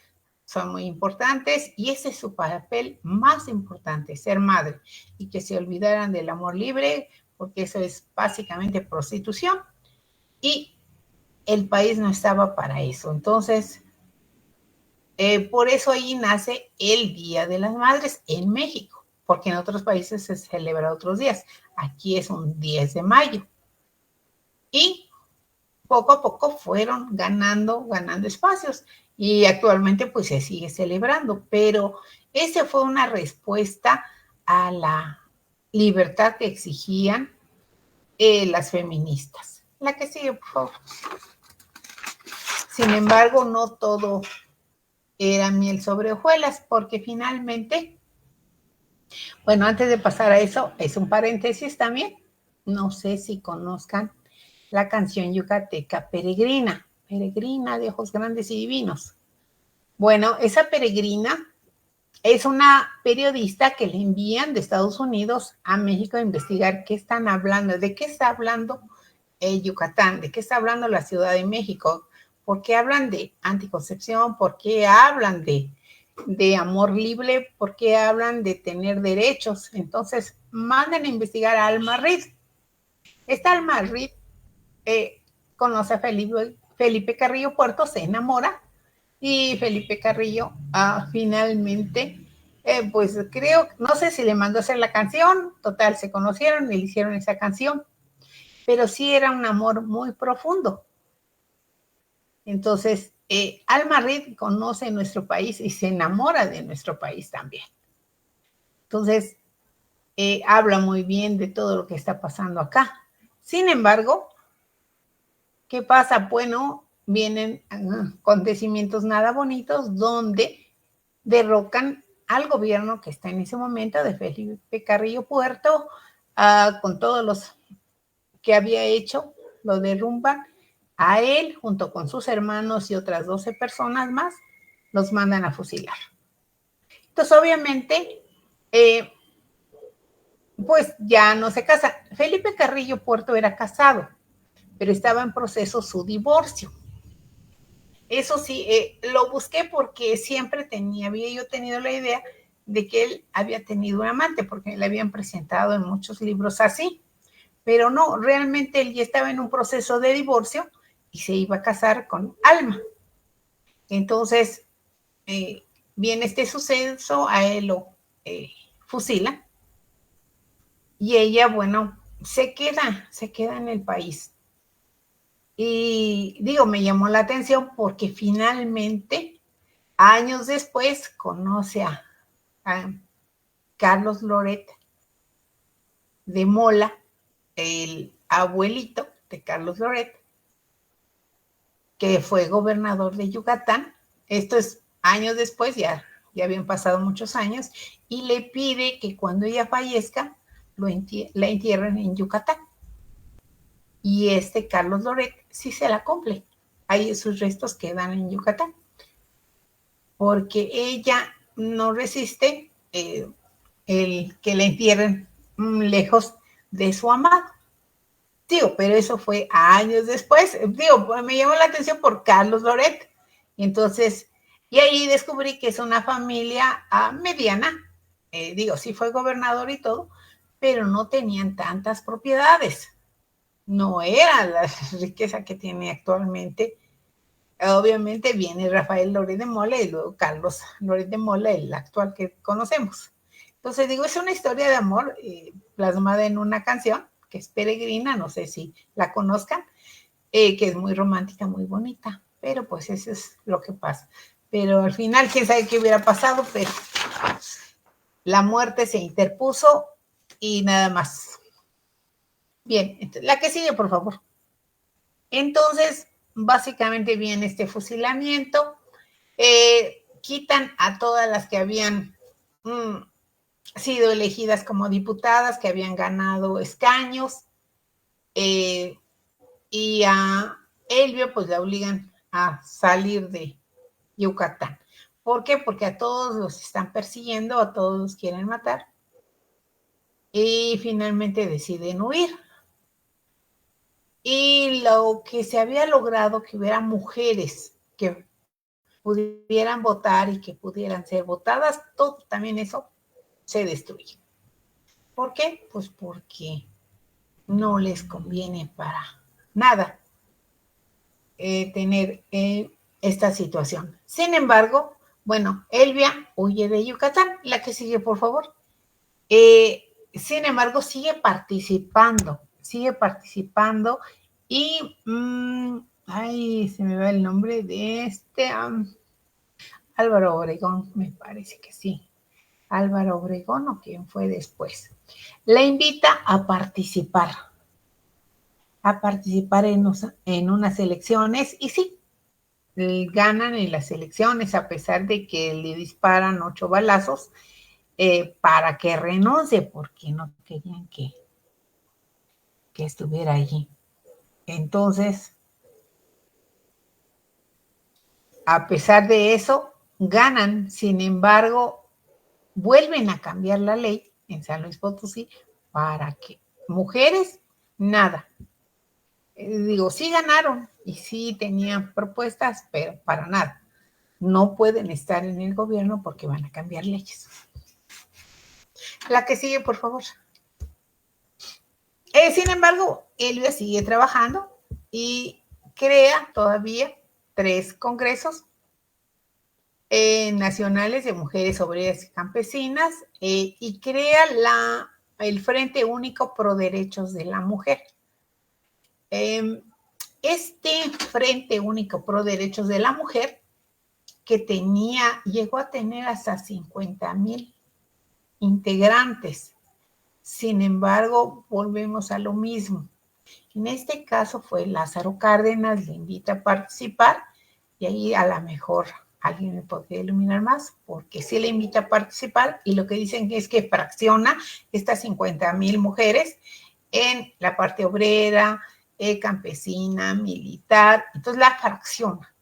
son muy importantes, y ese es su papel más importante, ser madre, y que se olvidaran del amor libre, porque eso es básicamente prostitución, y el país no estaba para eso. Entonces, por eso ahí nace el Día de las Madres en México, porque en otros países se celebra otros días. Aquí es un 10 de mayo. Y poco a poco fueron ganando espacios, y actualmente pues se sigue celebrando, pero esa fue una respuesta a la libertad que exigían las feministas. La que sigue, por favor. Sin embargo, no todo era miel sobre hojuelas, porque finalmente, bueno, antes de pasar a eso, es un paréntesis también, no sé si conozcan la canción yucateca Peregrina, Peregrina de ojos grandes y divinos. Bueno, esa Peregrina es una periodista que le envían de Estados Unidos a México a investigar qué están hablando, de qué está hablando Yucatán, de qué está hablando la Ciudad de México, por qué hablan de anticoncepción, por qué hablan de amor libre, por qué hablan de tener derechos. Entonces, mandan a investigar a Alma Reed. Esta Alma Reed conoce a Felipe Carrillo Puerto, se enamora, y Felipe Carrillo finalmente, pues creo, no sé si le mandó a hacer la canción, total, se conocieron y le hicieron esa canción, pero sí era un amor muy profundo. Entonces, Alma Reed conoce nuestro país y se enamora de nuestro país también. Entonces, habla muy bien de todo lo que está pasando acá. Sin embargo, ¿qué pasa? Bueno, vienen acontecimientos nada bonitos donde derrocan al gobierno que está en ese momento de Felipe Carrillo Puerto, con todos los que había hecho, lo derrumban. A él, junto con sus hermanos y otras 12 personas más, los mandan a fusilar. Entonces, obviamente, pues ya no se casa. Felipe Carrillo Puerto era casado, pero estaba en proceso su divorcio. Eso sí, lo busqué porque siempre había yo tenido la idea de que él había tenido un amante, porque le habían presentado en muchos libros así, pero no, realmente él ya estaba en un proceso de divorcio y se iba a casar con Alma. Entonces, viene este suceso, a él lo fusilan, y ella, bueno, se queda en el país. Y digo, me llamó la atención porque finalmente, años después, conoce a Carlos Loret de Mola, el abuelito de Carlos Loret, que fue gobernador de Yucatán. Esto es años después, ya habían pasado muchos años, y le pide que cuando ella fallezca, la entierren en Yucatán. Y Carlos Loret sí se la cumple. Ahí sus restos quedan en Yucatán. Porque ella no resiste el que la entierren lejos de su amado. Digo, pero eso fue años después. Digo, me llamó la atención por Carlos Loret. Entonces, y ahí descubrí que es una familia mediana. Digo, sí fue gobernador y todo, pero no tenían tantas propiedades. No era la riqueza que tiene actualmente. Obviamente viene Rafael Loret de Mola y luego Carlos Loret de Mola, el actual que conocemos. Entonces digo, es una historia de amor plasmada en una canción que es Peregrina, no sé si la conozcan, que es muy romántica, muy bonita, pero pues eso es lo que pasa. Pero al final, quién sabe qué hubiera pasado, pero la muerte se interpuso y nada más. Bien, la que sigue, por favor. Entonces, básicamente viene este fusilamiento, quitan a todas las que habían sido elegidas como diputadas, que habían ganado escaños, y a Elvia pues la obligan a salir de Yucatán. ¿Por qué? Porque a todos los están persiguiendo, a todos los quieren matar, y finalmente deciden huir. Y lo que se había logrado, que hubiera mujeres que pudieran votar y que pudieran ser votadas, todo también eso se destruye. ¿Por qué? Pues porque no les conviene para nada tener esta situación. Sin embargo, bueno, Elvia huye de Yucatán. La que sigue, por favor. Sin embargo, sigue participando y se me va el nombre de este Álvaro Obregón, me parece que sí. Álvaro Obregón o quién fue después. La invita a participar en unas elecciones y sí, ganan en las elecciones a pesar de que le disparan 8 balazos para que renuncie porque no querían que estuviera allí. Entonces, a pesar de eso, ganan. Sin embargo, vuelven a cambiar la ley en San Luis Potosí para que mujeres, nada. Digo, sí ganaron y sí tenían propuestas, pero para nada. No pueden estar en el gobierno porque van a cambiar leyes. La que sigue, por favor. Sin embargo, Elvia sigue trabajando y crea todavía 3 congresos nacionales de mujeres obreras y campesinas y crea el Frente Único Pro Derechos de la Mujer. Este Frente Único Pro Derechos de la Mujer, que llegó a tener hasta 50,000 integrantes. Sin embargo, volvemos a lo mismo. En este caso fue Lázaro Cárdenas, le invita a participar y ahí a lo mejor alguien me podría iluminar más, porque sí le invita a participar y lo que dicen es que fracciona estas 50,000 mujeres en la parte obrera, campesina, militar, entonces la fracciona.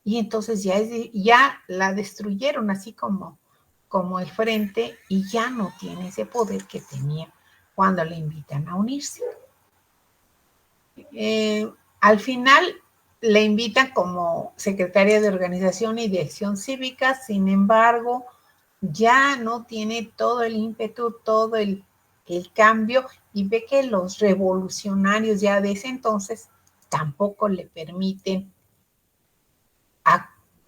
Y entonces ya la destruyeron así como el frente y ya no tiene ese poder que tenía cuando le invitan a unirse. Al final le invitan como secretaria de organización y de acción cívica, sin embargo, ya no tiene todo el ímpetu, todo el cambio y ve que los revolucionarios ya de ese entonces tampoco le permiten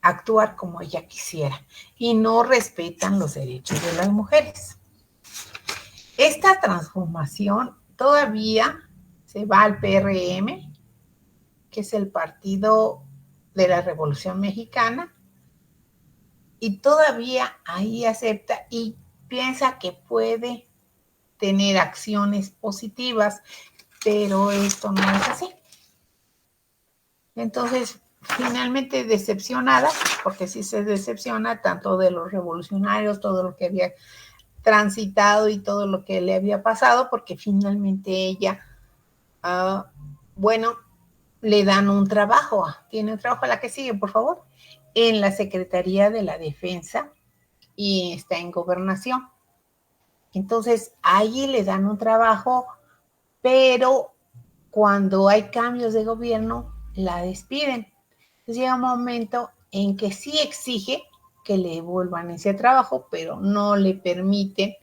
actuar como ella quisiera y no respetan los derechos de las mujeres. Esta transformación todavía se va al PRM, que es el Partido de la Revolución Mexicana, y todavía ahí acepta y piensa que puede tener acciones positivas, pero esto no es así. Entonces, finalmente decepcionada, porque sí se decepciona tanto de los revolucionarios, todo lo que había transitado y todo lo que le había pasado, porque finalmente ella, le dan un trabajo, tiene un trabajo, la que sigue, por favor, en la Secretaría de la Defensa y está en Gobernación. Entonces, allí le dan un trabajo, pero cuando hay cambios de gobierno, la despiden. Entonces llega un momento en que sí exige que le devuelvan ese trabajo, pero no le permiten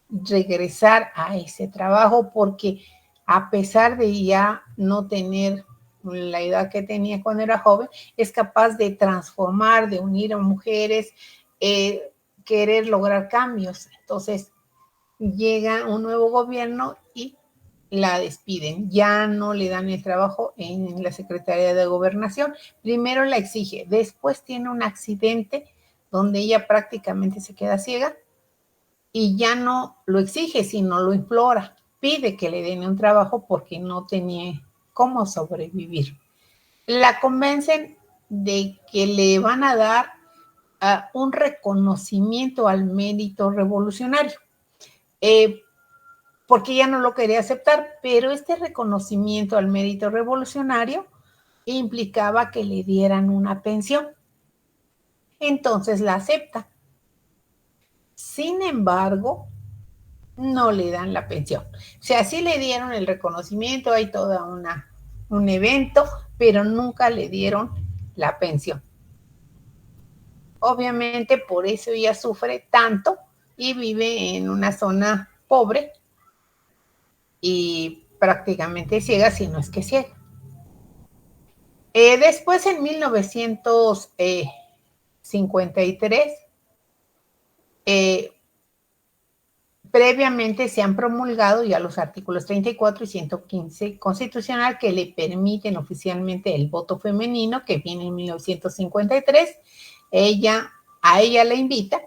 regresar a ese trabajo porque a pesar de ya no tener la edad que tenía cuando era joven, es capaz de transformar, de unir a mujeres, querer lograr cambios. Entonces llega un nuevo gobierno y la despiden, ya no le dan el trabajo en la Secretaría de Gobernación. Primero la exige, después tiene un accidente donde ella prácticamente se queda ciega y ya no lo exige, sino lo implora, pide que le den un trabajo porque no tenía cómo sobrevivir. La convencen de que le van a dar un reconocimiento al mérito revolucionario. Porque ella no lo quería aceptar, pero este reconocimiento al mérito revolucionario implicaba que le dieran una pensión. Entonces la acepta. Sin embargo, no le dan la pensión. O sea, sí le dieron el reconocimiento, hay todo un evento, pero nunca le dieron la pensión. Obviamente por eso ella sufre tanto y vive en una zona pobre y prácticamente ciega, si no es que ciega. Después, en 1953, previamente se han promulgado ya los artículos 34 y 115 constitucional que le permiten oficialmente el voto femenino, que viene en 1953. A ella la invita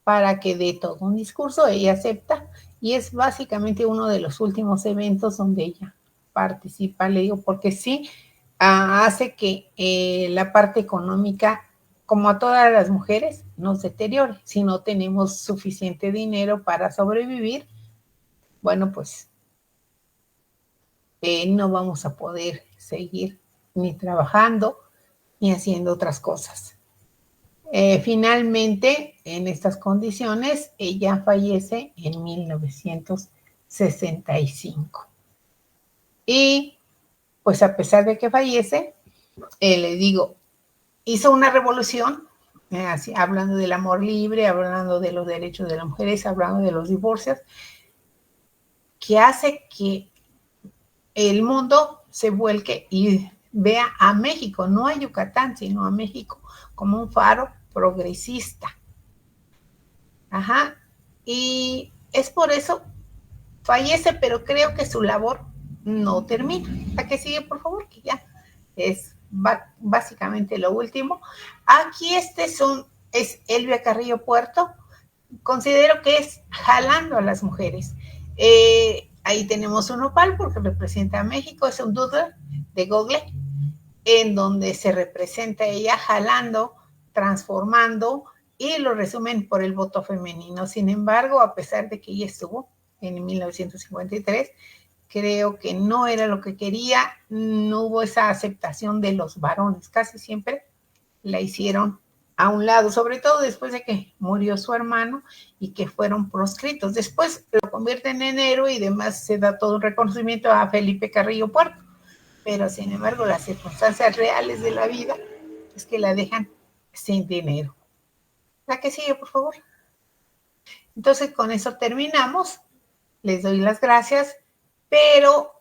para que dé todo un discurso, ella acepta, y es básicamente uno de los últimos eventos donde ella participa, le digo, porque sí hace que la parte económica, como a todas las mujeres, nos deteriore. Si no tenemos suficiente dinero para sobrevivir, bueno, pues no vamos a poder seguir ni trabajando ni haciendo otras cosas. Finalmente, en estas condiciones, ella fallece en 1965. Y pues a pesar de que fallece, le digo, hizo una revolución, así, hablando del amor libre, hablando de los derechos de las mujeres, hablando de los divorcios, que hace que el mundo se vuelque y vea a México, no a Yucatán, sino a México, como un faro progresista. Ajá. Y es por eso fallece, pero creo que su labor no termina. ¿A qué sigue, por favor? Que ya es básicamente lo último. Aquí es Elvia Carrillo Puerto. Considero que es jalando a las mujeres. Ahí tenemos un opal porque representa a México, es un doodle de Google, en donde se representa ella jalando, transformando, y lo resumen por el voto femenino. Sin embargo, a pesar de que ella estuvo en 1953, creo que no era lo que quería, no hubo esa aceptación de los varones, casi siempre la hicieron a un lado, sobre todo después de que murió su hermano y que fueron proscritos. Después lo convierten en héroe y demás, se da todo un reconocimiento a Felipe Carrillo Puerto, pero sin embargo las circunstancias reales de la vida es que la dejan sin dinero. La que sigue, por favor. Entonces con eso terminamos, les doy las gracias, pero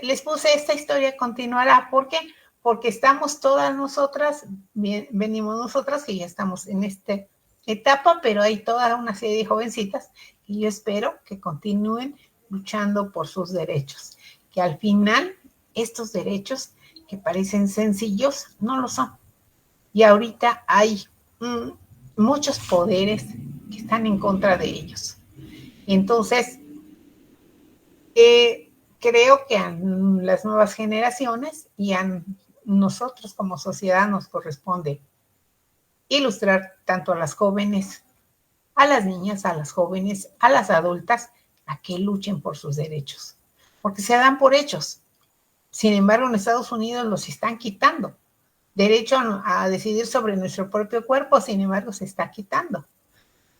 les puse esta historia continuará, ¿por qué? Porque estamos todas nosotras, venimos nosotras que ya estamos en esta etapa, pero hay toda una serie de jovencitas y yo espero que continúen luchando por sus derechos, que al final estos derechos que parecen sencillos no lo son. Y ahorita hay muchos poderes que están en contra de ellos. Entonces, creo que a las nuevas generaciones y a nosotros como sociedad nos corresponde ilustrar tanto a las jóvenes, a las niñas, a las jóvenes, a las adultas, a que luchen por sus derechos, porque se dan por hechos. Sin embargo, en Estados Unidos los están quitando. Derecho a decidir sobre nuestro propio cuerpo, sin embargo, se está quitando.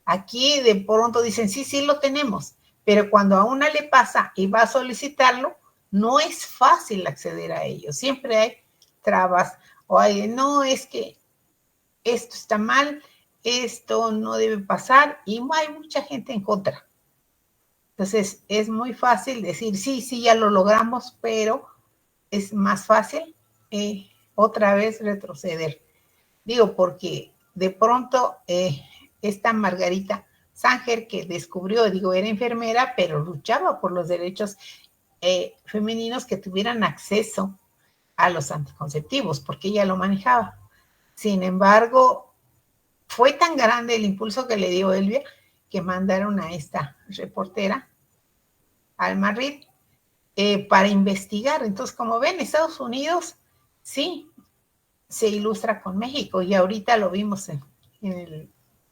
Aquí de pronto dicen, sí, sí lo tenemos, pero cuando a una le pasa y va a solicitarlo, no es fácil acceder a ello. Siempre hay trabas o hay, no, es que esto está mal, esto no debe pasar y hay mucha gente en contra. Entonces es muy fácil decir, sí, sí, ya lo logramos, pero es más fácil otra vez retroceder. Digo, porque de pronto esta Margarita Sanger que descubrió, digo, era enfermera, pero luchaba por los derechos femeninos que tuvieran acceso a los anticonceptivos, porque ella lo manejaba. Sin embargo, fue tan grande el impulso que le dio Elvia que mandaron a esta reportera, Alma Reed, para investigar. Entonces, como ven, Estados Unidos sí se ilustra con México y ahorita lo vimos en el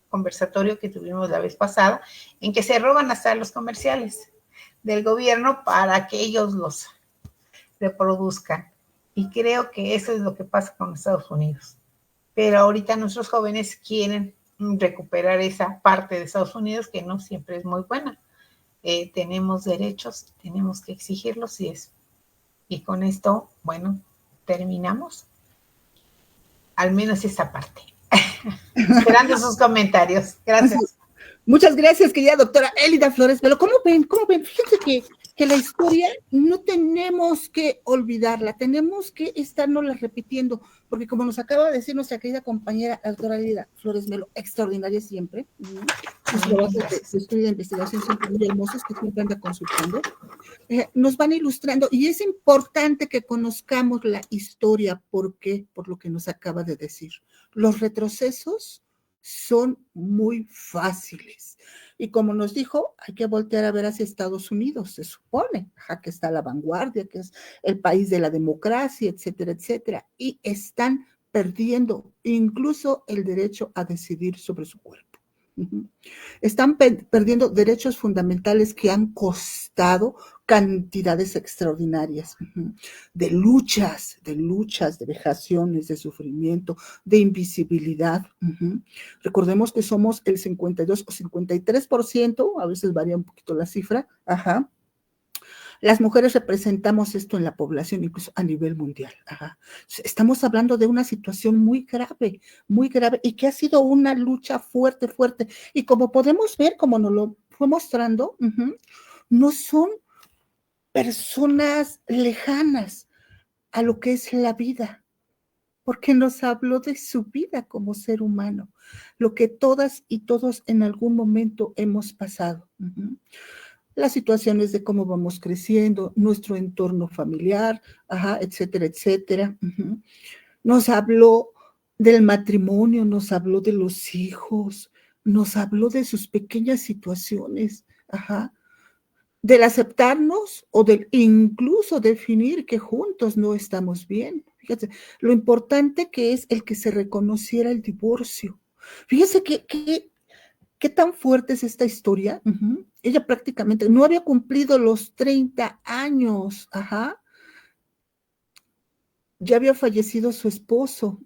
conversatorio que tuvimos la vez pasada, en que se roban hasta los comerciales del gobierno para que ellos los reproduzcan. Y creo que eso es lo que pasa con Estados Unidos. Pero ahorita nuestros jóvenes quieren recuperar esa parte de Estados Unidos que no siempre es muy buena. Tenemos derechos, tenemos que exigirlos y eso. Y con esto, bueno, terminamos. Al menos esta parte. Esperando sus comentarios. Gracias. Muchas gracias, querida doctora Elida Flores. Pero ¿cómo ven? Fíjense que la historia no tenemos que olvidarla, tenemos que estarnosla repitiendo, porque como nos acaba de decir nuestra querida compañera, la doctora Elida Flores Melo, extraordinaria siempre, sus trabajos de estudio de investigación son muy hermosos, que siempre anda consultando, nos van ilustrando, y es importante que conozcamos la historia. ¿Por qué? Por lo que nos acaba de decir. Los retrocesos son muy fáciles. Y como nos dijo, hay que voltear a ver hacia Estados Unidos, se supone, que está a la vanguardia, que es el país de la democracia, etcétera, etcétera, y están perdiendo incluso el derecho a decidir sobre su cuerpo. Están perdiendo derechos fundamentales que han costado cantidades extraordinarias de luchas, de vejaciones, de sufrimiento, de invisibilidad. Recordemos que somos el 52 o 53%, a veces varía un poquito la cifra, las mujeres representamos esto en la población, incluso a nivel mundial. Estamos hablando de una situación muy grave, y que ha sido una lucha fuerte. Y como podemos ver, como nos lo fue mostrando, no son personas lejanas a lo que es la vida, porque nos habló de su vida como ser humano, lo que todas y todos en algún momento hemos pasado. Las situaciones de cómo vamos creciendo, nuestro entorno familiar, etcétera, etcétera. Nos habló del matrimonio, nos habló de los hijos, nos habló de sus pequeñas situaciones, del aceptarnos o del incluso definir que juntos no estamos bien. Fíjate, lo importante que es el que se reconociera el divorcio. Fíjese ¿qué tan fuerte es esta historia? Ella prácticamente no había cumplido los 30 años. Ya había fallecido su esposo.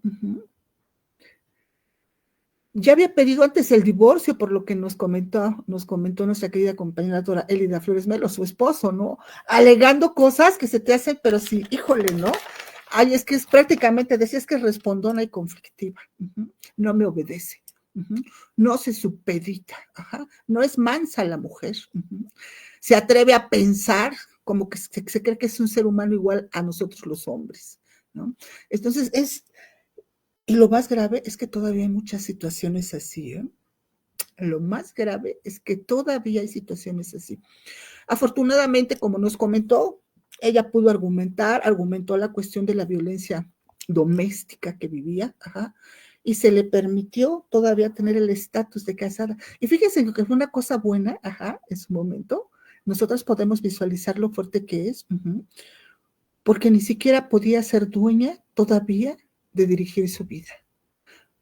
Ya había pedido antes el divorcio, por lo que nos comentó nuestra querida compañera doctora Elida Flores Melo, su esposo, ¿no? Alegando cosas que se te hacen, pero sí, híjole, ¿no? Ay, es que es prácticamente, decías que es respondona y conflictiva. No me obedece. No se supedita, no es mansa la mujer, se atreve a pensar como que se cree que es un ser humano igual a nosotros los hombres, ¿no? Entonces y lo más grave es que todavía hay muchas situaciones así, Lo más grave es que todavía hay situaciones así. Afortunadamente, como nos comentó, ella pudo argumentó la cuestión de la violencia doméstica que vivía, y se le permitió todavía tener el estatus de casada. Y fíjense que fue una cosa buena, en su momento. Nosotros podemos visualizar lo fuerte que es, porque ni siquiera podía ser dueña todavía de dirigir su vida.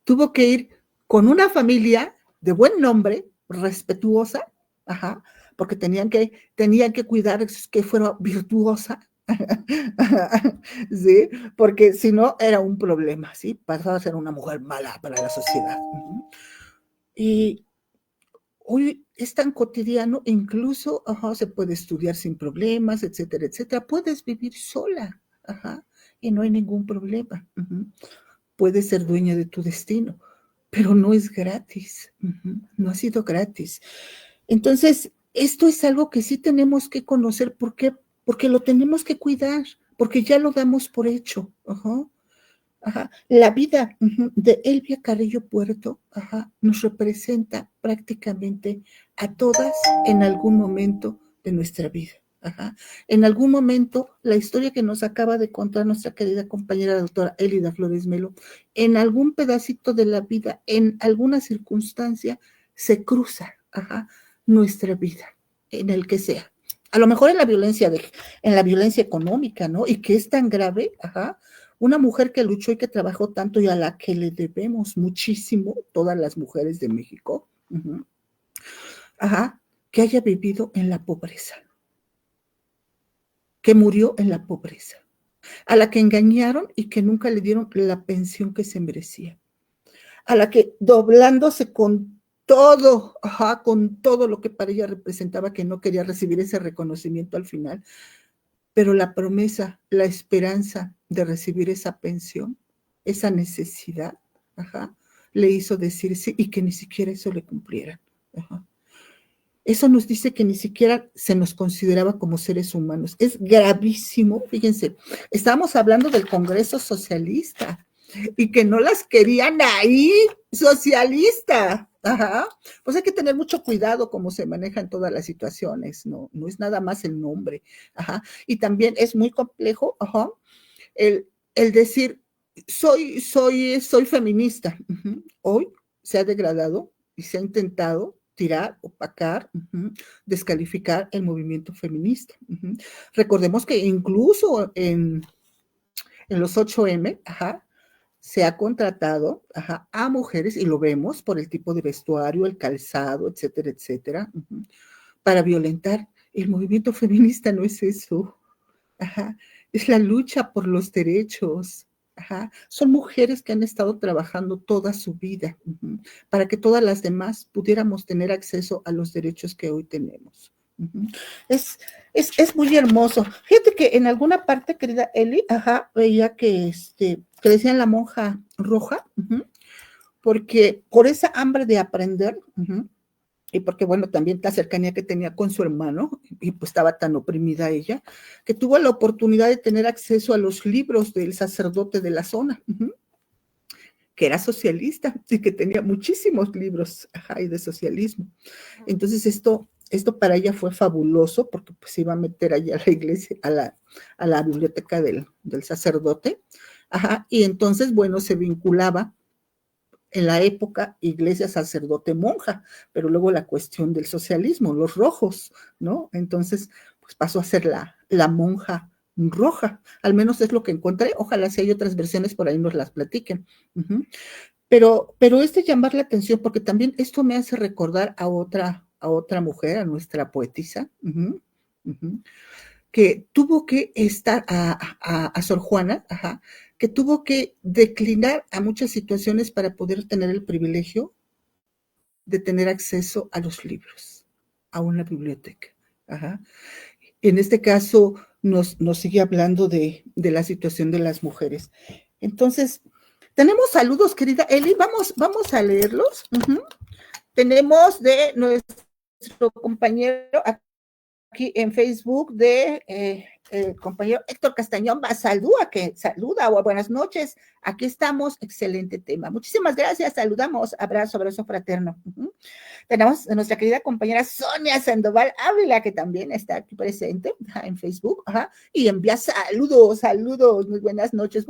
Tuvo que ir con una familia de buen nombre, respetuosa, porque tenían que cuidar que fuera virtuosa, ¿sí? Porque si no era un problema, ¿sí? Pasaba a ser una mujer mala para la sociedad. Y Hoy es tan cotidiano, incluso se puede estudiar sin problemas, etcétera, etcétera. Puedes vivir sola, y no hay ningún problema. Puedes ser dueña de tu destino, pero no es gratis. No ha sido gratis. Entonces, esto es algo que sí tenemos que conocer. ¿Por qué? Porque lo tenemos que cuidar, porque ya lo damos por hecho. La vida de Elvia Carrillo Puerto nos representa prácticamente a todas en algún momento de nuestra vida. En algún momento, la historia que nos acaba de contar nuestra querida compañera doctora Elida Flores Melo, en algún pedacito de la vida, en alguna circunstancia, se cruza nuestra vida, en el que sea. A lo mejor en la violencia económica, ¿no? Y que es tan grave, una mujer que luchó y que trabajó tanto y a la que le debemos muchísimo, todas las mujeres de México, que haya vivido en la pobreza, que murió en la pobreza, a la que engañaron y que nunca le dieron la pensión que se merecía, a la que doblándose con todo lo que para ella representaba, que no quería recibir ese reconocimiento al final, pero la promesa, la esperanza de recibir esa pensión, esa necesidad, le hizo decir sí y que ni siquiera eso le cumplieran. Eso nos dice que ni siquiera se nos consideraba como seres humanos. Es gravísimo, fíjense, estábamos hablando del Congreso Socialista y que no las querían ahí, socialista. Pues hay que tener mucho cuidado cómo se manejan todas las situaciones, no es nada más el nombre, y también es muy complejo, el decir, soy feminista. Hoy se ha degradado y se ha intentado tirar, opacar, descalificar el movimiento feminista. Recordemos que incluso en los 8M, se ha contratado a mujeres, y lo vemos por el tipo de vestuario, el calzado, etcétera, etcétera, para violentar. El movimiento feminista no es eso. Es la lucha por los derechos. Son mujeres que han estado trabajando toda su vida para que todas las demás pudiéramos tener acceso a los derechos que hoy tenemos. Es muy hermoso. Fíjate que en alguna parte, querida Eli, veía que decían la monja roja, porque por esa hambre de aprender, y porque, bueno, también la cercanía que tenía con su hermano, y pues estaba tan oprimida ella, que tuvo la oportunidad de tener acceso a los libros del sacerdote de la zona, que era socialista, y que tenía muchísimos libros y de socialismo. Entonces esto para ella fue fabuloso, porque pues iba a meter allá a la iglesia, a la biblioteca del sacerdote, y entonces, bueno, se vinculaba en la época iglesia, sacerdote, monja, pero luego la cuestión del socialismo, los rojos, ¿no? Entonces, pues pasó a ser la monja roja, al menos es lo que encontré, ojalá si hay otras versiones por ahí nos las platiquen. Pero llamar la atención, porque también esto me hace recordar a otra mujer, a nuestra poetisa, que tuvo que estar, a Sor Juana, que tuvo que declinar a muchas situaciones para poder tener el privilegio de tener acceso a los libros, a una biblioteca. En este caso nos sigue hablando de la situación de las mujeres. Entonces, tenemos saludos, querida Eli, vamos a leerlos. Tenemos de nuestro compañero aquí en Facebook, de el compañero Héctor Castañón, saluda, o buenas noches, aquí estamos, excelente tema, muchísimas gracias, saludamos, abrazo fraterno. Tenemos a nuestra querida compañera Sonia Sandoval Ávila, que también está aquí presente en Facebook, y envía saludos, muy buenas noches,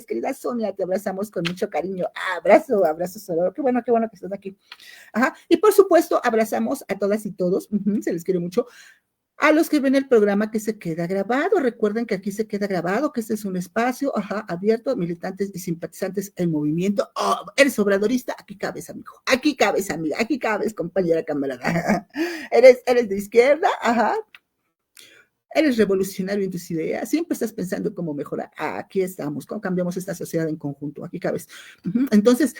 querida Sonia, te abrazamos con mucho cariño, abrazo, sonoro, qué bueno que estás aquí, y por supuesto, abrazamos a todas y todos, se les quiere mucho. A los que ven el programa que se queda grabado, recuerden que aquí se queda grabado, que este es un espacio abierto a militantes y simpatizantes del movimiento. Eres obradorista, aquí cabes, amigo, aquí cabes, amiga, aquí cabes, compañera camarada. Eres de izquierda, eres revolucionario en tus ideas, siempre estás pensando cómo mejorar. Aquí estamos, cómo cambiamos esta sociedad en conjunto, aquí cabes. Entonces,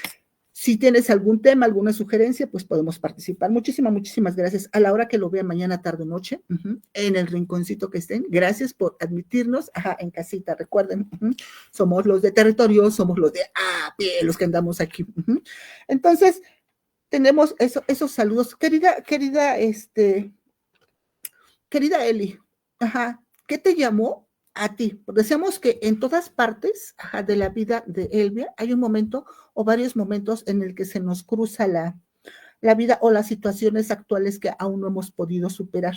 Si tienes algún tema, alguna sugerencia, pues podemos participar. Muchísimas gracias. A la hora que lo vean, mañana, tarde, noche, en el rinconcito que estén. Gracias por admitirnos. En casita, recuerden, somos los de territorio, somos los de pie, los que andamos aquí. Entonces, tenemos esos saludos. Querida Eli, ¿qué te llamó a ti? Decíamos que en todas partes de la vida de Elvia hay un momento o varios momentos en el que se nos cruza la vida o las situaciones actuales que aún no hemos podido superar.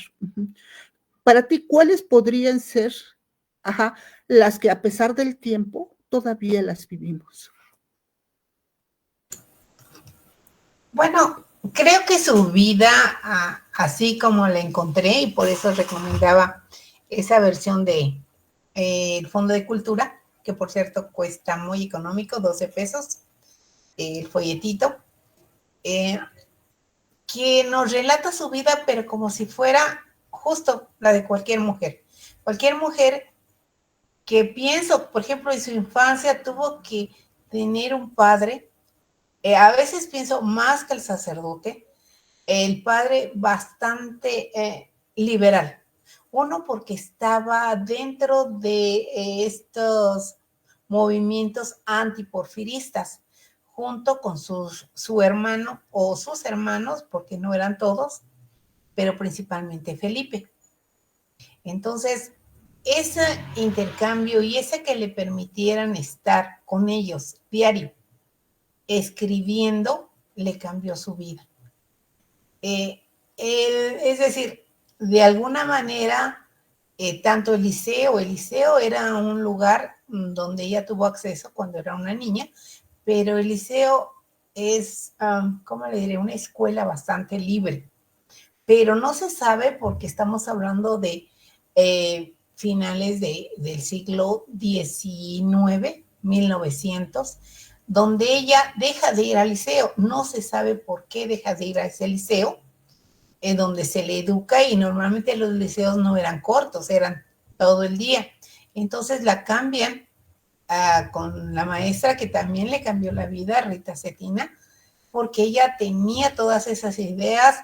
Para ti, ¿cuáles podrían ser las que a pesar del tiempo todavía las vivimos? Bueno, creo que su vida, así como la encontré, y por eso recomendaba esa versión de el Fondo de Cultura, que por cierto cuesta muy económico, 12 pesos, el folletito, que nos relata su vida, pero como si fuera justo la de cualquier mujer. Cualquier mujer que pienso, por ejemplo, en su infancia tuvo que tener un padre, a veces pienso más que el sacerdote, el padre bastante liberal. Uno, porque estaba dentro de estos movimientos antiporfiristas, junto con su hermano o sus hermanos, porque no eran todos, pero principalmente Felipe. Entonces, ese intercambio y ese que le permitieran estar con ellos diario, escribiendo, le cambió su vida. Es decir, de alguna manera, tanto el liceo era un lugar donde ella tuvo acceso cuando era una niña, pero el liceo es, ¿cómo le diré? Una escuela bastante libre, pero no se sabe porque estamos hablando de finales del siglo XIX, 1900, donde ella deja de ir al liceo. No se sabe por qué deja de ir a ese liceo, donde se le educa, y normalmente los liceos no eran cortos, eran todo el día. Entonces la cambian con la maestra que también le cambió la vida, Rita Cetina, porque ella tenía todas esas ideas,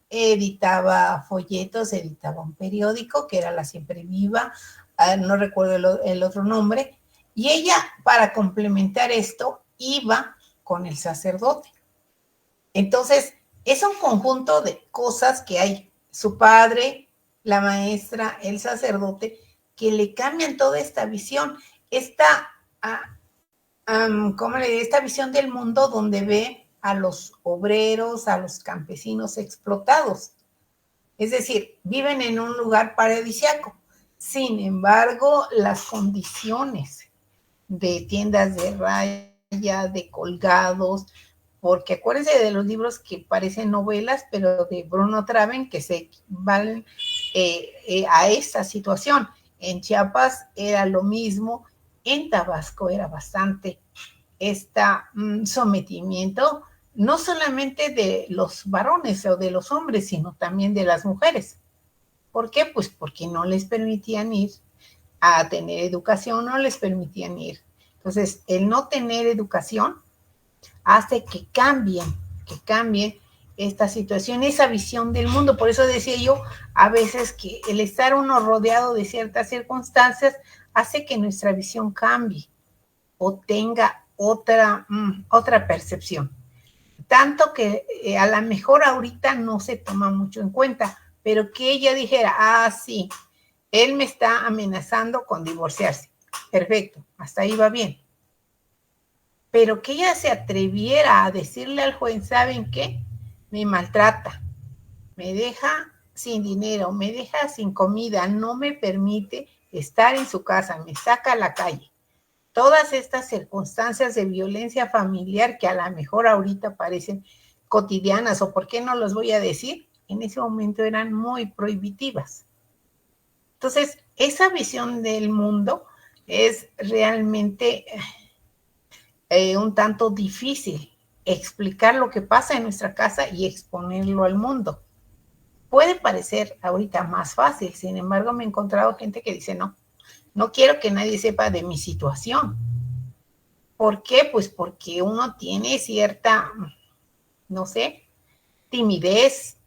editaba folletos, editaba un periódico que era La Siempre Viva, no recuerdo el otro nombre, y ella, para complementar esto, iba con el sacerdote. Entonces, es un conjunto de cosas que hay, su padre, la maestra, el sacerdote, que le cambian toda esta visión, esta visión del mundo donde ve a los obreros, a los campesinos explotados. Es decir, viven en un lugar paradisíaco. Sin embargo, las condiciones de tiendas de raya, de colgados, porque acuérdense de los libros que parecen novelas, pero de Bruno Traven, que se van a esta situación. En Chiapas era lo mismo, en Tabasco era bastante sometimiento, no solamente de los varones o de los hombres, sino también de las mujeres. ¿Por qué? Pues porque no les permitían ir a tener educación, no les permitían ir. Entonces, el no tener educación hace que cambien esta situación, esa visión del mundo. Por eso decía yo, a veces que el estar uno rodeado de ciertas circunstancias hace que nuestra visión cambie o tenga otra percepción. Tanto que a lo mejor ahorita no se toma mucho en cuenta, pero que ella dijera, sí, él me está amenazando con divorciarse. Perfecto, hasta ahí va bien. Pero que ella se atreviera a decirle al juez, ¿saben qué? Me maltrata, me deja sin dinero, me deja sin comida, no me permite estar en su casa, me saca a la calle. Todas estas circunstancias de violencia familiar que a lo mejor ahorita parecen cotidianas, o por qué no los voy a decir, en ese momento eran muy prohibitivas. Entonces, esa visión del mundo es realmente un tanto difícil explicar lo que pasa en nuestra casa y exponerlo al mundo. Puede parecer ahorita más fácil, sin embargo me he encontrado gente que dice no quiero que nadie sepa de mi situación. ¿Por qué? Pues porque uno tiene cierta, no sé, timidez,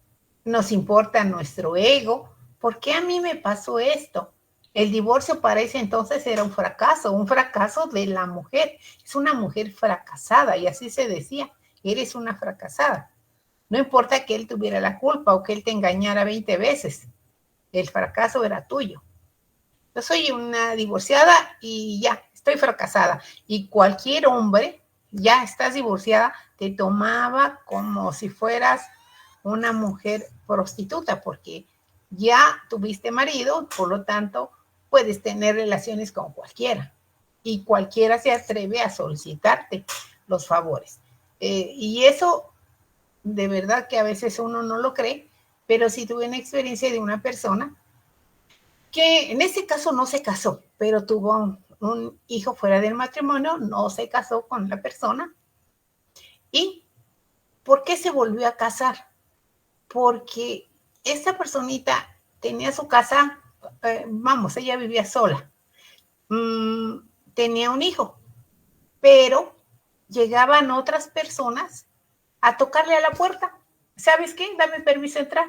nos importa nuestro ego. ¿Por qué a mí me pasó esto? El divorcio para ese entonces era un fracaso de la mujer. Es una mujer fracasada y así se decía, eres una fracasada. No importa que él tuviera la culpa o que él te engañara 20 veces, el fracaso era tuyo. Yo soy una divorciada y ya, estoy fracasada. Y cualquier hombre, ya estás divorciada, te tomaba como si fueras una mujer prostituta, porque ya tuviste marido, por lo tanto, puedes tener relaciones con cualquiera. Y cualquiera se atreve a solicitarte los favores. Y eso, de verdad que a veces uno no lo cree, pero sí tuve una experiencia de una persona que en ese caso no se casó, pero tuvo un hijo fuera del matrimonio, no se casó con la persona. ¿Y por qué se volvió a casar? Porque esta personita tenía su casa, ella vivía sola, tenía un hijo, pero llegaban otras personas a tocarle a la puerta. ¿Sabes qué? Dame permiso de entrar.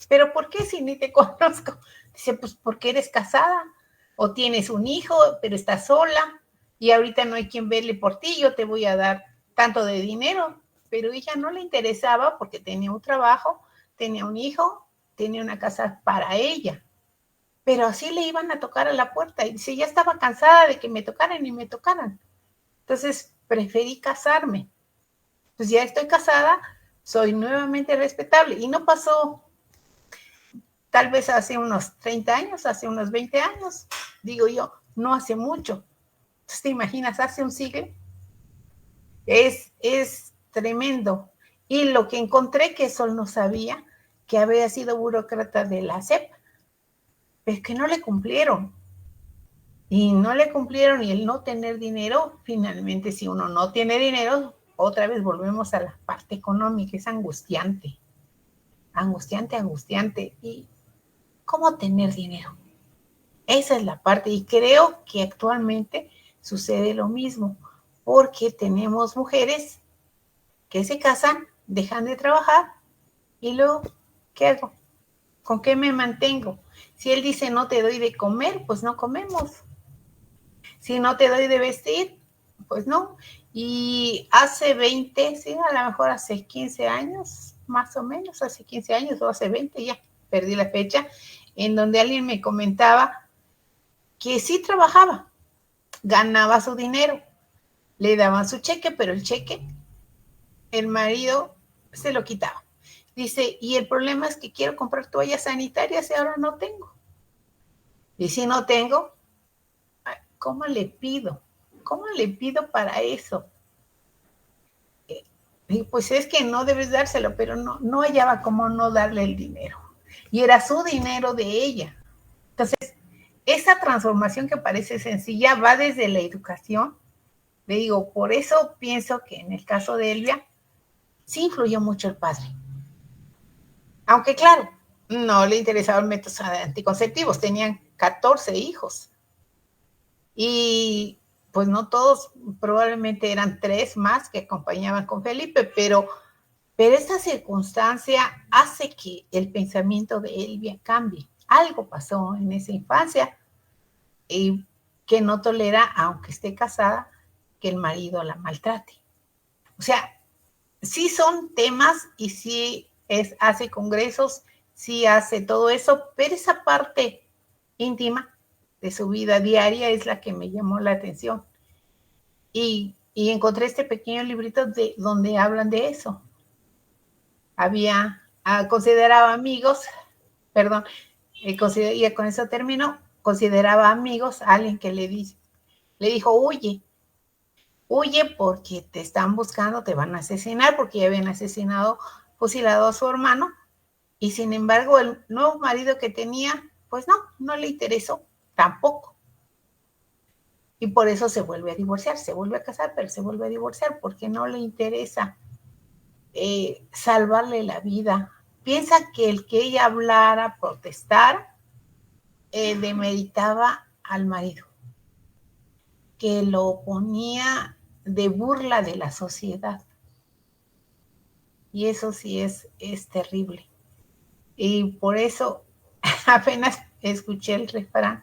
¿Pero por qué si ni te conozco? Dice, pues porque eres casada o tienes un hijo, pero estás sola y ahorita no hay quien verle por ti, yo te voy a dar tanto de dinero. Pero ella no le interesaba porque tenía un trabajo, tenía un hijo, tenía una casa para ella. Pero así le iban a tocar a la puerta y dice, ya estaba cansada de que me tocaran y me tocaran. Entonces preferí casarme. Pues ya estoy casada, soy nuevamente respetable y no pasó tal vez hace unos 30 años, hace unos 20 años, digo yo, no hace mucho. Entonces, ¿te imaginas? Hace un siglo. Es tremendo. Y lo que encontré, que Sol no sabía, que había sido burócrata de la SEP, pero que no le cumplieron. Y no le cumplieron y el no tener dinero, finalmente si uno no tiene dinero, otra vez volvemos a la parte económica, es angustiante. Angustiante. ¿Y cómo tener dinero? Esa es la parte y creo que actualmente sucede lo mismo porque tenemos mujeres que se casan, dejan de trabajar y luego, ¿qué hago? ¿Con qué me mantengo? Si él dice no te doy de comer, pues no comemos. Si no te doy de vestir, pues no. Y hace 20, sí, a lo mejor hace 15 años, más o menos, hace 15 años o hace 20, ya perdí la fecha, en donde alguien me comentaba que sí trabajaba, ganaba su dinero, le daban su cheque, pero el cheque, el marido se lo quitaba. Dice, y el problema es que quiero comprar toallas sanitarias y ahora no tengo. Y si no tengo, ¿cómo le pido? ¿Cómo le pido para eso? Y pues es que no debes dárselo, pero no hallaba cómo no darle el dinero. Y era su dinero de ella. Entonces, esa transformación que parece sencilla va desde la educación. Le digo, por eso pienso que en el caso de Elvia, sí influyó mucho el padre. Aunque claro, no le interesaban métodos anticonceptivos, tenían 14 hijos. Y pues no todos, probablemente eran 3 más que acompañaban con Felipe, pero esta circunstancia hace que el pensamiento de Elvia cambie. Algo pasó en esa infancia y que no tolera, aunque esté casada, que el marido la maltrate. O sea, sí son temas y sí hace congresos, sí hace todo eso, pero esa parte íntima de su vida diaria es la que me llamó la atención. Y encontré este pequeño librito donde hablan de eso. Consideraba amigos, perdón, y con eso termino, consideraba amigos a alguien que le dijo, huye porque te están buscando, te van a asesinar, porque ya habían fusilado a su hermano, y sin embargo el nuevo marido que tenía, pues no le interesó, tampoco. Y por eso se vuelve a divorciar, se vuelve a casar, pero se vuelve a divorciar, porque no le interesa salvarle la vida. Piensa que el que ella hablara, protestara, demeritaba al marido, que lo ponía de burla de la sociedad. Y eso sí es terrible. Y por eso apenas escuché el refrán.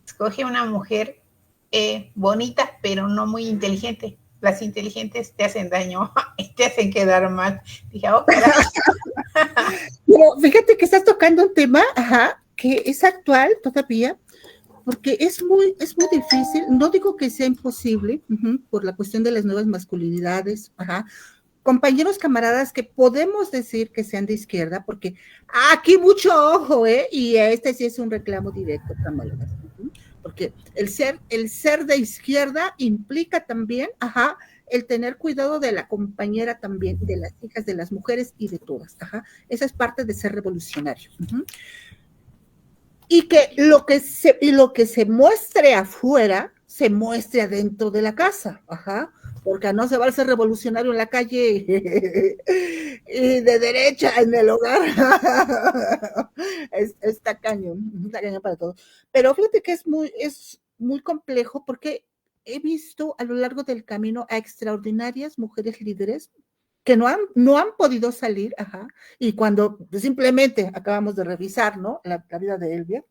Escoge una mujer bonita, pero no muy inteligente. Las inteligentes te hacen daño y te hacen quedar mal. Dije, oh, Pero fíjate que estás tocando un tema, que es actual todavía, porque es muy difícil. No digo que sea imposible, por la cuestión de las nuevas masculinidades, compañeros, camaradas, que podemos decir que sean de izquierda, porque aquí mucho ojo, y este sí es un reclamo directo, camaradas, porque el ser de izquierda implica también, el tener cuidado de la compañera también, de las hijas, de las mujeres y de todas, esa es parte de ser revolucionario. Y que lo que se muestre afuera, se muestre adentro de la casa, porque no se va a ser revolucionario en la calle y de derecha en el hogar. Está cañón para todos. Pero fíjate que es muy complejo, porque he visto a lo largo del camino a extraordinarias mujeres líderes que no han podido salir, y cuando simplemente acabamos de revisar, ¿no?, la vida de Elvia,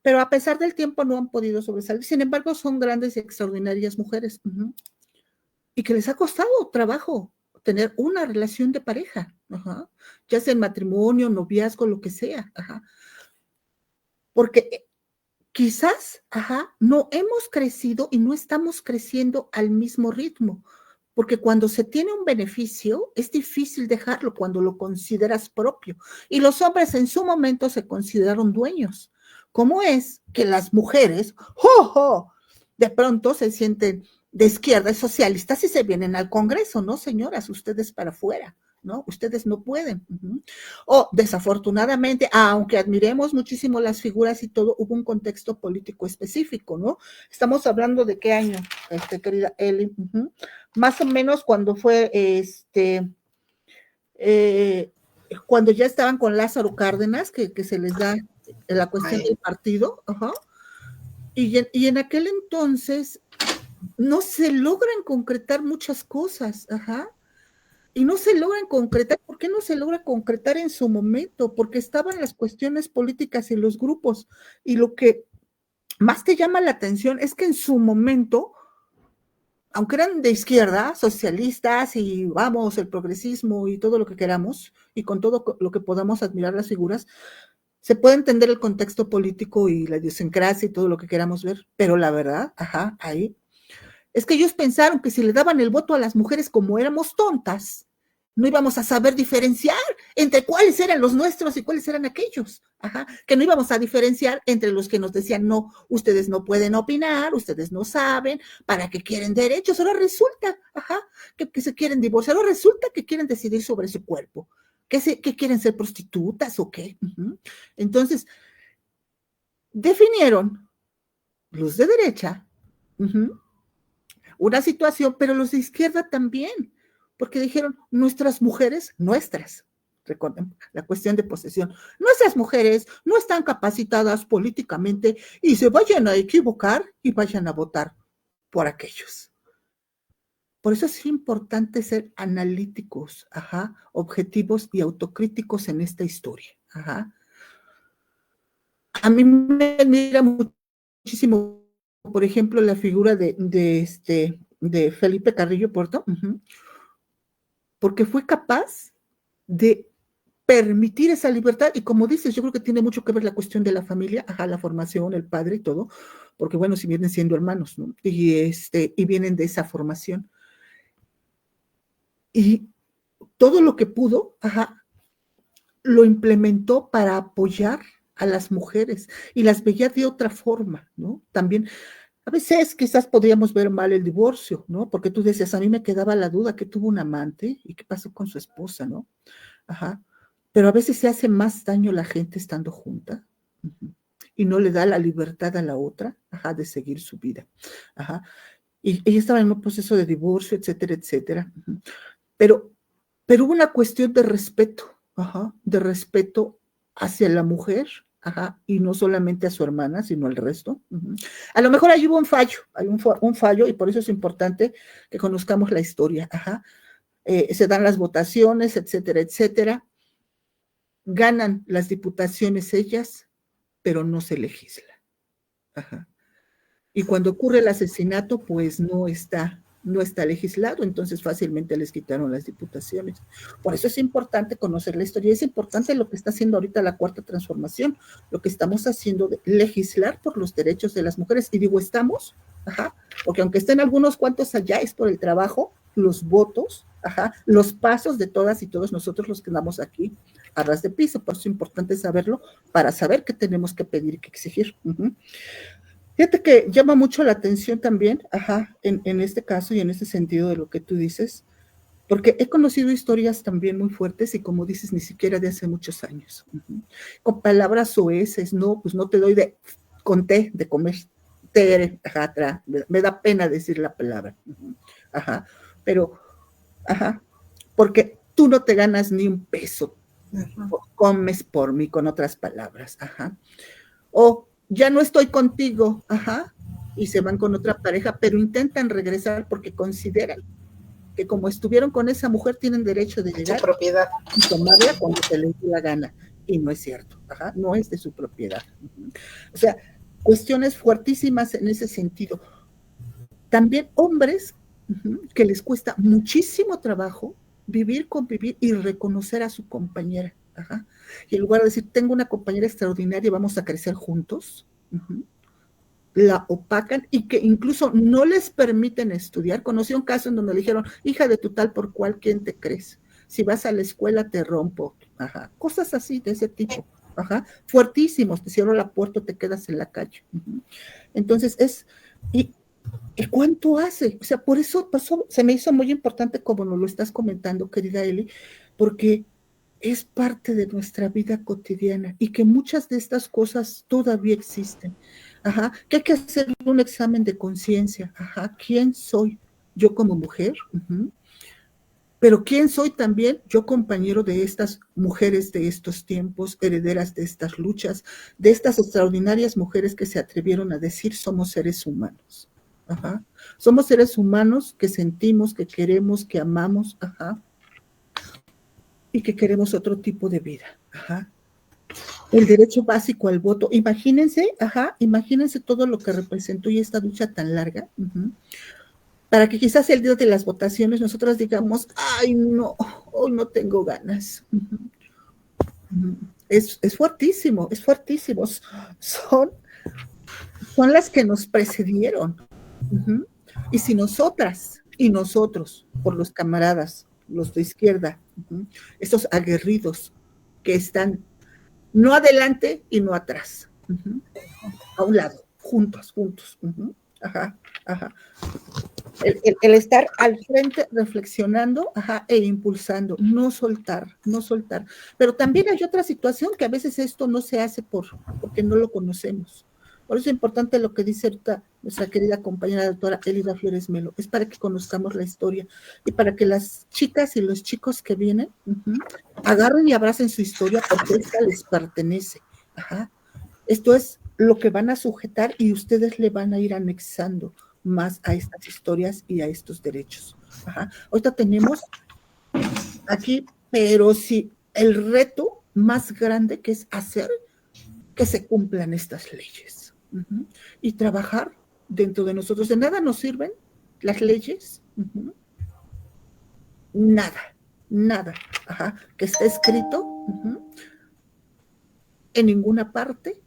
pero a pesar del tiempo no han podido sobresalir. Sin embargo, son grandes y extraordinarias mujeres, y que les ha costado trabajo tener una relación de pareja, ya sea en matrimonio, noviazgo, lo que sea, porque quizás, no hemos crecido y no estamos creciendo al mismo ritmo, porque cuando se tiene un beneficio es difícil dejarlo cuando lo consideras propio, y los hombres en su momento se consideraron dueños. ¿Cómo es que las mujeres, de pronto se sienten de izquierda y socialistas y se vienen al Congreso? No, señoras, ustedes para afuera, ¿no? Ustedes no pueden. O desafortunadamente, aunque admiremos muchísimo las figuras y todo, hubo un contexto político específico, ¿no? Estamos hablando de qué año, querida Eli, más o menos cuando fue cuando ya estaban con Lázaro Cárdenas, que se les da la cuestión del partido, y en aquel entonces no se logran concretar muchas cosas, y no se logran concretar. ¿Por qué no se logra concretar en su momento? Porque estaban las cuestiones políticas y los grupos, y lo que más te llama la atención es que en su momento, aunque eran de izquierda, socialistas, y vamos, el progresismo y todo lo que queramos, y con todo lo que podamos admirar las figuras, se puede entender el contexto político y la idiosincrasia y todo lo que queramos ver, pero la verdad, ahí, es que ellos pensaron que si le daban el voto a las mujeres, como éramos tontas, no íbamos a saber diferenciar entre cuáles eran los nuestros y cuáles eran aquellos, que no íbamos a diferenciar entre los que nos decían, no, ustedes no pueden opinar, ustedes no saben, ¿para qué quieren derechos? Ahora resulta, que se quieren divorciar, ahora resulta que quieren decidir sobre su cuerpo, que quieren ser prostitutas o qué. Entonces, definieron los de derecha, una situación, pero los de izquierda también, porque dijeron, nuestras mujeres, recuerden la cuestión de posesión, nuestras mujeres no están capacitadas políticamente y se vayan a equivocar y vayan a votar por aquellos. Por eso es importante ser analíticos, objetivos y autocríticos en esta historia. A mí me admira muchísimo, por ejemplo, la figura de Felipe Carrillo Puerto, porque fue capaz de permitir esa libertad, y como dices, yo creo que tiene mucho que ver la cuestión de la familia, la formación, el padre y todo, porque bueno, si vienen siendo hermanos, ¿no? Y vienen de esa formación. Y todo lo que pudo, lo implementó para apoyar a las mujeres, y las veía de otra forma, ¿no? También, a veces quizás podríamos ver mal el divorcio, ¿no? Porque tú decías, a mí me quedaba la duda que tuvo un amante y qué pasó con su esposa, ¿no? Pero a veces se hace más daño la gente estando junta, y no le da la libertad a la otra, de seguir su vida, y ella estaba en un proceso de divorcio, etcétera, etcétera, pero hubo una cuestión de respeto, de respeto hacia la mujer, ajá, y no solamente a su hermana, sino al resto. A lo mejor ahí hubo un fallo, hay un fallo, y por eso es importante que conozcamos la historia, ajá. Se dan las votaciones, etcétera, etcétera. Ganan las diputaciones ellas, pero no se legisla. Ajá. Y cuando ocurre el asesinato, pues no está legislado, entonces fácilmente les quitaron las diputaciones. Por eso es importante conocer la historia, es importante lo que está haciendo ahorita la Cuarta Transformación, lo que estamos haciendo de legislar por los derechos de las mujeres, y digo estamos, ajá, porque aunque estén algunos cuantos allá, es por el trabajo, los votos, ajá, los pasos de todas y todos nosotros los que andamos aquí a ras de piso, por eso es importante saberlo, para saber qué tenemos que pedir y qué exigir. Fíjate que llama mucho la atención también, ajá, en este caso y en este sentido de lo que tú dices, porque he conocido historias también muy fuertes y como dices, ni siquiera de hace muchos años. Con palabras soeces, no, pues no te doy con té de comer, té, ajá, me da pena decir la palabra, ajá, pero, ajá, porque tú no te ganas ni un peso, comes por mí, con otras palabras, ajá, o ya no estoy contigo, ajá, y se van con otra pareja, pero intentan regresar porque consideran que como estuvieron con esa mujer tienen derecho de llegar su propiedad y tomarla cuando se les dé la gana, y no es cierto, ajá, no es de su propiedad. O sea, cuestiones fuertísimas en ese sentido. También hombres que les cuesta muchísimo trabajo vivir, convivir y reconocer a su compañera. Ajá. Y en lugar de decir, tengo una compañera extraordinaria, vamos a crecer juntos, la opacan y que incluso no les permiten estudiar. Conocí un caso en donde le dijeron, hija de tu tal por cual, ¿quién te crees? Si vas a la escuela te rompo. Ajá. Cosas así de ese tipo. Ajá. Fuertísimos, te cierro la puerta, te quedas en la calle. Entonces ¿y cuánto hace? O sea, por eso se me hizo muy importante como nos lo estás comentando, querida Eli, porque es parte de nuestra vida cotidiana y que muchas de estas cosas todavía existen. Ajá, que hay que hacer un examen de conciencia. Ajá, ¿quién soy yo como mujer? Pero ¿quién soy también yo compañero de estas mujeres de estos tiempos, herederas de estas luchas, de estas extraordinarias mujeres que se atrevieron a decir somos seres humanos? Ajá. Somos seres humanos que sentimos, que queremos, que amamos, ajá, y que queremos otro tipo de vida. Ajá. El derecho básico al voto. Imagínense, ajá, imagínense todo lo que representó y esta lucha tan larga, para que quizás el día de las votaciones nosotros digamos, ay, no, hoy no tengo ganas. Es fuertísimo, es fuertísimo. Son las que nos precedieron. Y si nosotras y nosotros, por los camaradas, los de izquierda, esos aguerridos que están no adelante y no atrás, a un lado, juntos, ajá. El estar al frente reflexionando, ajá, e impulsando, no soltar. Pero también hay otra situación que a veces esto no se hace porque no lo conocemos. Por eso es importante lo que dice ahorita nuestra querida compañera doctora Elida Flores Melo, es para que conozcamos la historia y para que las chicas y los chicos que vienen agarren y abracen su historia porque esta les pertenece. Ajá. Esto es lo que van a sujetar y ustedes le van a ir anexando más a estas historias y a estos derechos. Ajá. Ahorita tenemos aquí, pero sí, el reto más grande que es hacer que se cumplan estas leyes. Y trabajar dentro de nosotros. De nada nos sirven las leyes, nada, ajá, que esté escrito en ninguna parte,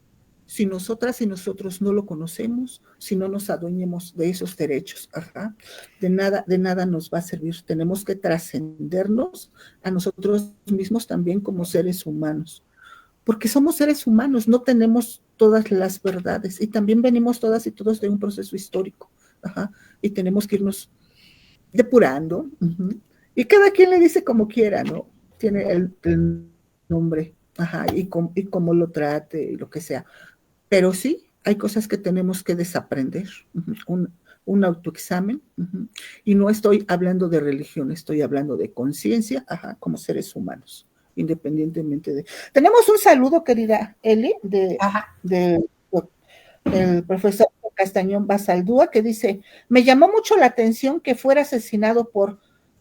si nosotras y nosotros no lo conocemos, si no nos adueñemos de esos derechos, ajá, de nada nos va a servir. Tenemos que trascendernos a nosotros mismos también como seres humanos, porque somos seres humanos, no tenemos todas las verdades, y también venimos todas y todos de un proceso histórico, ajá, y tenemos que irnos depurando, y cada quien le dice como quiera, ¿no? Tiene el nombre, ajá, y cómo lo trate, y lo que sea, pero sí, hay cosas que tenemos que desaprender, un autoexamen, y no estoy hablando de religión, estoy hablando de conciencia, ajá, como seres humanos, independientemente de... Tenemos un saludo, querida Eli, Ajá. del profesor Castañón Basaldúa, que dice, me llamó mucho la atención que fuera asesinado por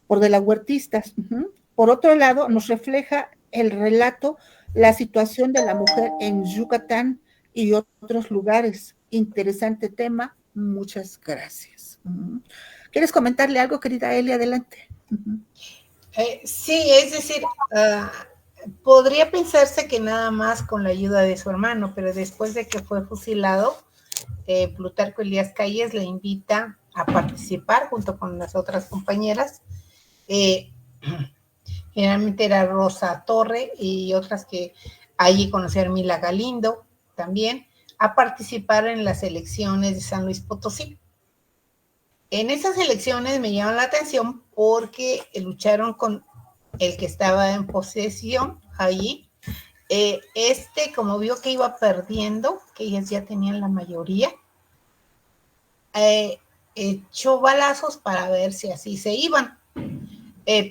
de la Huertistas. Uh-huh. Por otro lado, nos refleja el relato, la situación de la mujer en Yucatán y otros lugares. Interesante tema, muchas gracias. Uh-huh. ¿Quieres comentarle algo, querida Eli? Adelante. Uh-huh. Sí, es decir, podría pensarse que nada más con la ayuda de su hermano, pero después de que fue fusilado, Plutarco Elías Calles le invita a participar junto con las otras compañeras. Generalmente era Rosa Torre y otras que allí conocí a Mila Galindo también, a participar en las elecciones de San Luis Potosí. En esas elecciones me llaman la atención porque lucharon con el que estaba en posesión allí. Como vio que iba perdiendo, que ellas ya tenían la mayoría, echó balazos para ver si así se iban,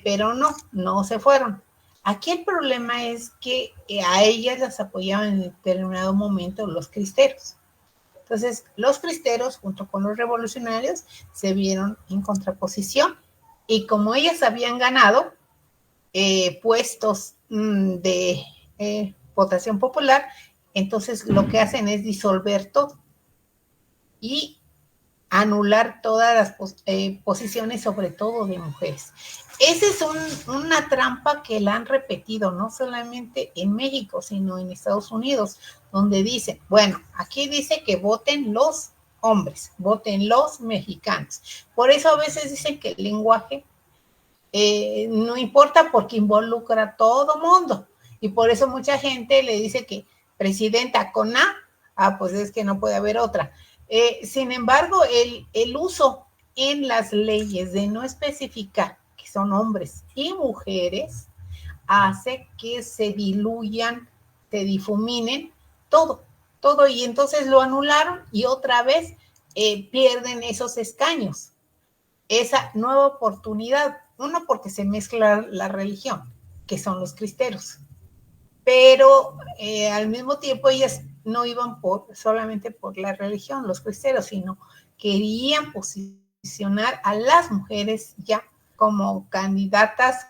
pero no se fueron. Aquí el problema es que a ellas las apoyaban en determinado momento los cristeros. Entonces, los cristeros, junto con los revolucionarios, se vieron en contraposición. Y como ellas habían ganado puestos de votación popular, entonces lo que hacen es disolver todo y anular todas las posiciones, sobre todo de mujeres. Esa es una trampa que la han repetido no solamente en México, sino en Estados Unidos, donde dicen, bueno, aquí dice que voten los hombres, voten los mexicanos. Por eso a veces dicen que el lenguaje no importa porque involucra a todo mundo. Y por eso mucha gente le dice que presidenta con A, pues es que no puede haber otra. Sin embargo, el uso en las leyes de no especificar que son hombres y mujeres hace que se diluyan, se difuminen todo, y entonces lo anularon y otra vez pierden esos escaños, esa nueva oportunidad. Uno, porque se mezcla la religión, que son los cristeros, pero al mismo tiempo ellas no iban solamente por la religión, los cristeros, sino querían posicionar a las mujeres ya como candidatas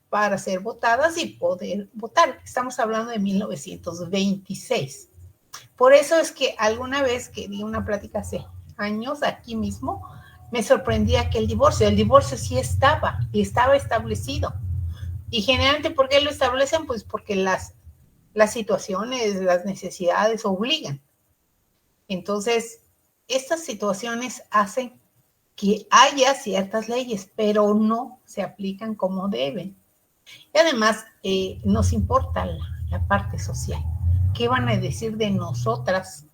para ser votadas y poder votar. Estamos hablando de 1926. Por eso es que alguna vez que di una plática hace años aquí mismo, me sorprendía que el divorcio sí estaba establecido. Y generalmente, ¿por qué lo establecen? Pues porque las situaciones, las necesidades obligan. Entonces, estas situaciones hacen que haya ciertas leyes, pero no se aplican como deben. Y además, nos importa la parte social. ¿Qué van a decir de nosotras,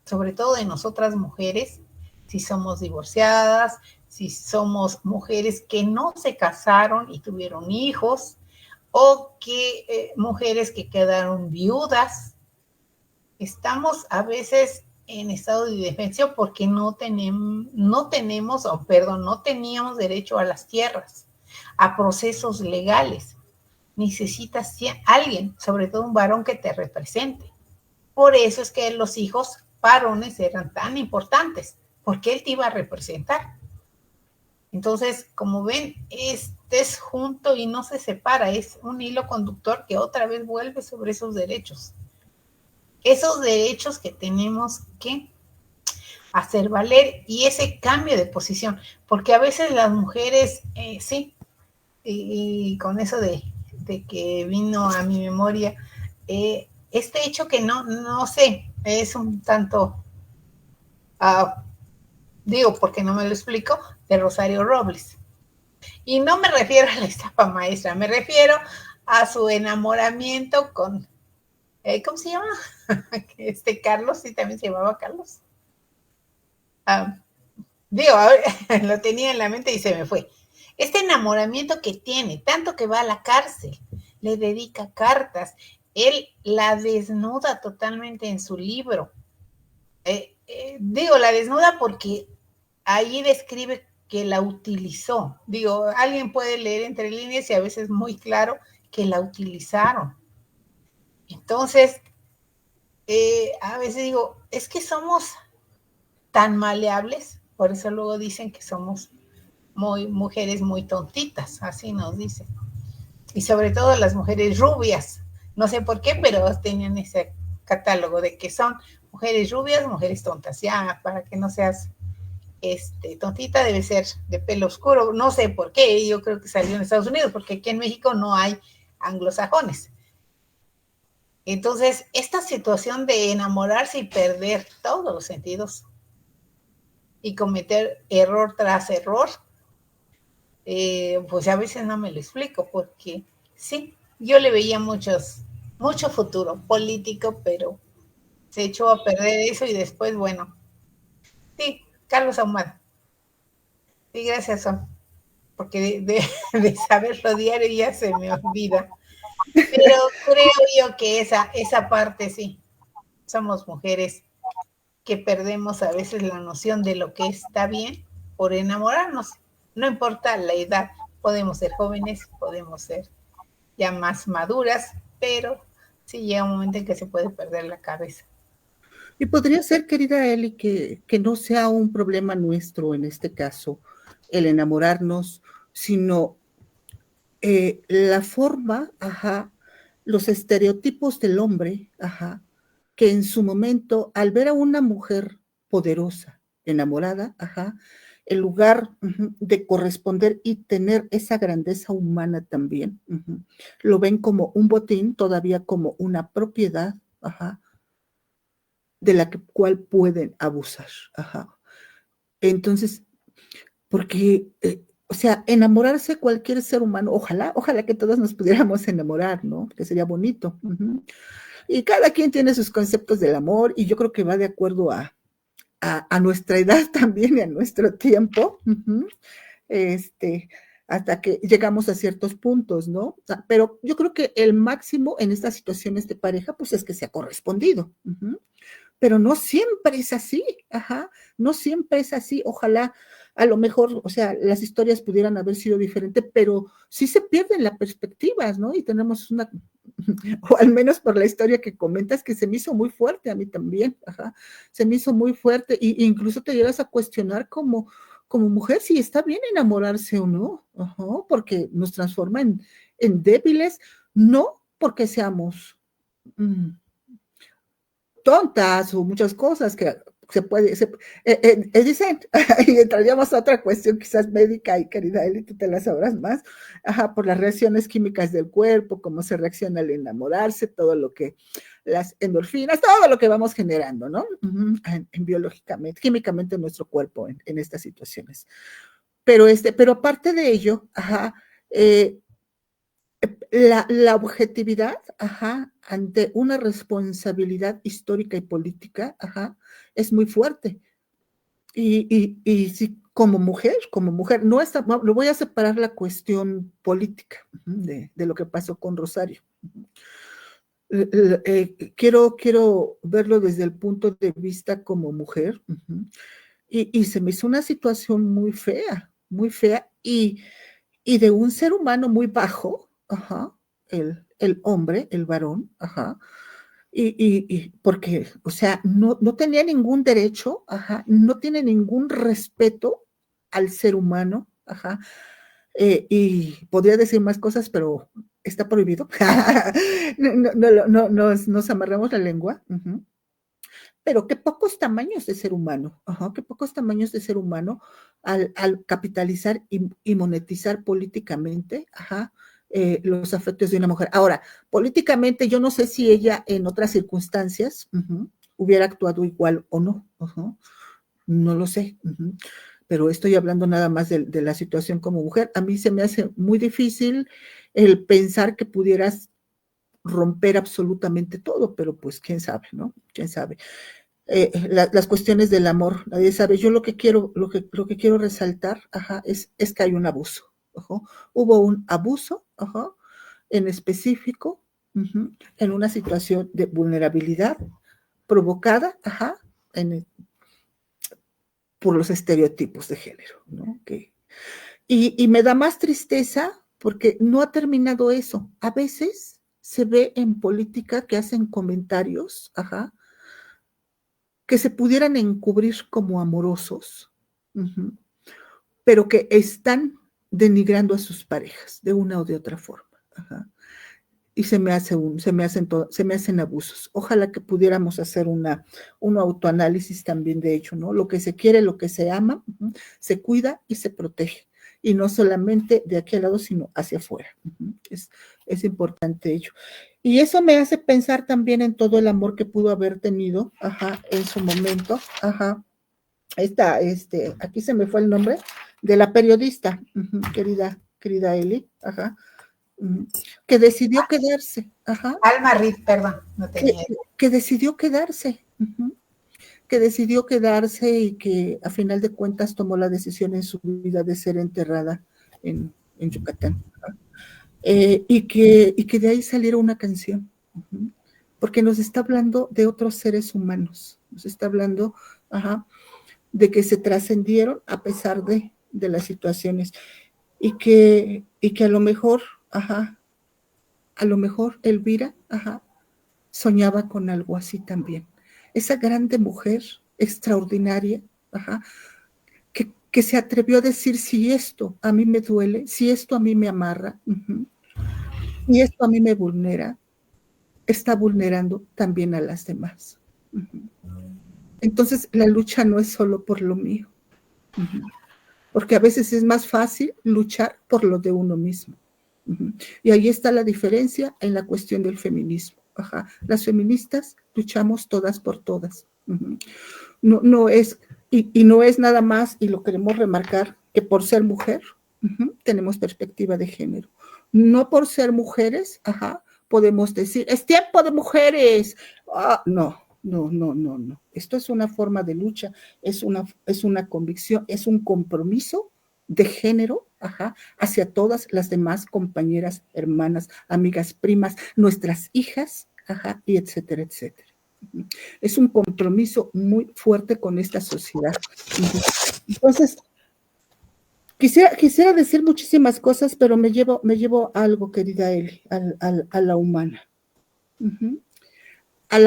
sobre todo de nosotras mujeres, si somos divorciadas, si somos mujeres que no se casaron y tuvieron hijos, o que mujeres que quedaron viudas? Estamos a veces en estado de indefensión porque no teníamos derecho a las tierras, a procesos legales. Necesitas alguien, sobre todo un varón, que te represente. Por eso es que los hijos varones eran tan importantes, porque él te iba a representar. Entonces, como ven, es junto y no se separa, es un hilo conductor que otra vez vuelve sobre esos derechos que tenemos que hacer valer, y ese cambio de posición, porque a veces las mujeres, sí, y con eso de que vino a mi memoria, este hecho que no sé, es un tanto, digo porque no me lo explico, de Rosario Robles. Y no me refiero a la estafa maestra, me refiero a su enamoramiento con, ¿cómo se llama? Carlos, sí, también se llamaba Carlos. Lo tenía en la mente y se me fue. Este enamoramiento que tiene, tanto que va a la cárcel, le dedica cartas, él la desnuda totalmente en su libro. La desnuda porque ahí describe que la utilizó. Alguien puede leer entre líneas y a veces muy claro que la utilizaron. Entonces, a veces digo, es que somos tan maleables, por eso luego dicen que somos mujeres muy tontitas, así nos dicen. Y sobre todo las mujeres rubias, no sé por qué, pero tenían ese catálogo de que son mujeres rubias, mujeres tontas. Ya, para que no seas tontita, debe ser de pelo oscuro, no sé por qué, yo creo que salió en Estados Unidos, porque aquí en México no hay anglosajones. Entonces, esta situación de enamorarse y perder todos los sentidos y cometer error tras error, pues a veces no me lo explico, porque sí, yo le veía mucho futuro político, pero se echó a perder eso y después, bueno, sí, Carlos Ahumada. Sí, gracias, Son, porque de saberlo diario ya se me olvida. Pero creo yo que esa parte sí, somos mujeres que perdemos a veces la noción de lo que está bien por enamorarnos. No importa la edad, podemos ser jóvenes, podemos ser ya más maduras, pero sí llega un momento en que se puede perder la cabeza. Y podría ser, querida Eli, que no sea un problema nuestro en este caso el enamorarnos, sino la forma, los estereotipos del hombre, que en su momento, al ver a una mujer poderosa, enamorada, en lugar de corresponder y tener esa grandeza humana también, lo ven como un botín, todavía como una propiedad, de la cual pueden abusar. Entonces, porque, o sea, enamorarse cualquier ser humano, ojalá que todos nos pudiéramos enamorar, ¿no? Que sería bonito. Y cada quien tiene sus conceptos del amor y yo creo que va de acuerdo a nuestra edad también y a nuestro tiempo, hasta que llegamos a ciertos puntos, ¿no? Pero yo creo que el máximo en estas situaciones de pareja, pues es que se ha correspondido. Pero no siempre es así, no siempre es así. Ojalá, a lo mejor, o sea, las historias pudieran haber sido diferentes, pero sí se pierden las perspectivas, ¿no? Y tenemos una, o al menos por la historia que comentas, que se me hizo muy fuerte a mí también, se me hizo muy fuerte, e incluso te llegas a cuestionar como mujer si está bien enamorarse o no, porque nos transforma en débiles, no porque seamos tontas o muchas cosas que se puede, dicen, y entraríamos a otra cuestión quizás médica, y querida Eli, tú te la sabrás más, por las reacciones químicas del cuerpo, cómo se reacciona al enamorarse, todo lo que, las endorfinas, todo lo que vamos generando, ¿no? Biológicamente, químicamente en nuestro cuerpo en estas situaciones. Pero aparte de ello, la objetividad, ante una responsabilidad histórica y política, es muy fuerte. Y si como mujer, no está, lo voy a separar la cuestión política de lo que pasó con Rosario. Quiero verlo desde el punto de vista como mujer, y se me hizo una situación muy fea, y de un ser humano muy bajo, el hombre, el varón, y porque, o sea, no tenía ningún derecho, no tiene ningún respeto al ser humano, y podría decir más cosas, pero está prohibido. Nos amarramos la lengua. Pero qué pocos tamaños de ser humano, qué pocos tamaños de ser humano al capitalizar y monetizar políticamente, los afectos de una mujer. Ahora, políticamente yo no sé si ella en otras circunstancias hubiera actuado igual o no, no lo sé, pero estoy hablando nada más de la situación como mujer. A mí se me hace muy difícil el pensar que pudieras romper absolutamente todo, pero pues quién sabe, ¿no? Quién sabe. Las cuestiones del amor, nadie sabe. Yo lo que quiero resaltar, es que hay un abuso. Hubo un abuso, en específico, en una situación de vulnerabilidad provocada, por los estereotipos de género, ¿no? Y me da más tristeza porque no ha terminado eso. A veces se ve en política que hacen comentarios, que se pudieran encubrir como amorosos, pero que están denigrando a sus parejas de una o de otra forma. Y se me hacen abusos. Ojalá que pudiéramos hacer un autoanálisis también de hecho, ¿no? Lo que se quiere, lo que se ama, se cuida y se protege. Y no solamente de aquí al lado, sino hacia afuera. Es importante ello. Y eso me hace pensar también en todo el amor que pudo haber tenido, en su momento, aquí se me fue el nombre, de la periodista, querida Eli, que decidió quedarse, Alma Reed, perdón, no tenía. Que decidió quedarse, y que a final de cuentas tomó la decisión en su vida de ser enterrada en Yucatán. Y que de ahí saliera una canción, porque nos está hablando de otros seres humanos, nos está hablando, de que se trascendieron a pesar de las situaciones, y que a lo mejor, Elvira, soñaba con algo así también. Esa grande mujer extraordinaria, que se atrevió a decir, si esto a mí me duele, si esto a mí me amarra, y esto a mí me vulnera, está vulnerando también a las demás. Entonces, la lucha no es solo por lo mío, porque a veces es más fácil luchar por lo de uno mismo. Y ahí está la diferencia en la cuestión del feminismo. Las feministas luchamos todas por todas. No es, y no es nada más, y lo queremos remarcar, que por ser mujer tenemos perspectiva de género. No por ser mujeres, podemos decir, es tiempo de mujeres. No. Esto es una forma de lucha, es una convicción, es un compromiso de género, hacia todas las demás compañeras, hermanas, amigas, primas, nuestras hijas, y etcétera, etcétera. Es un compromiso muy fuerte con esta sociedad. Entonces, quisiera decir muchísimas cosas, pero me llevo algo, querida Eli, a la humana. A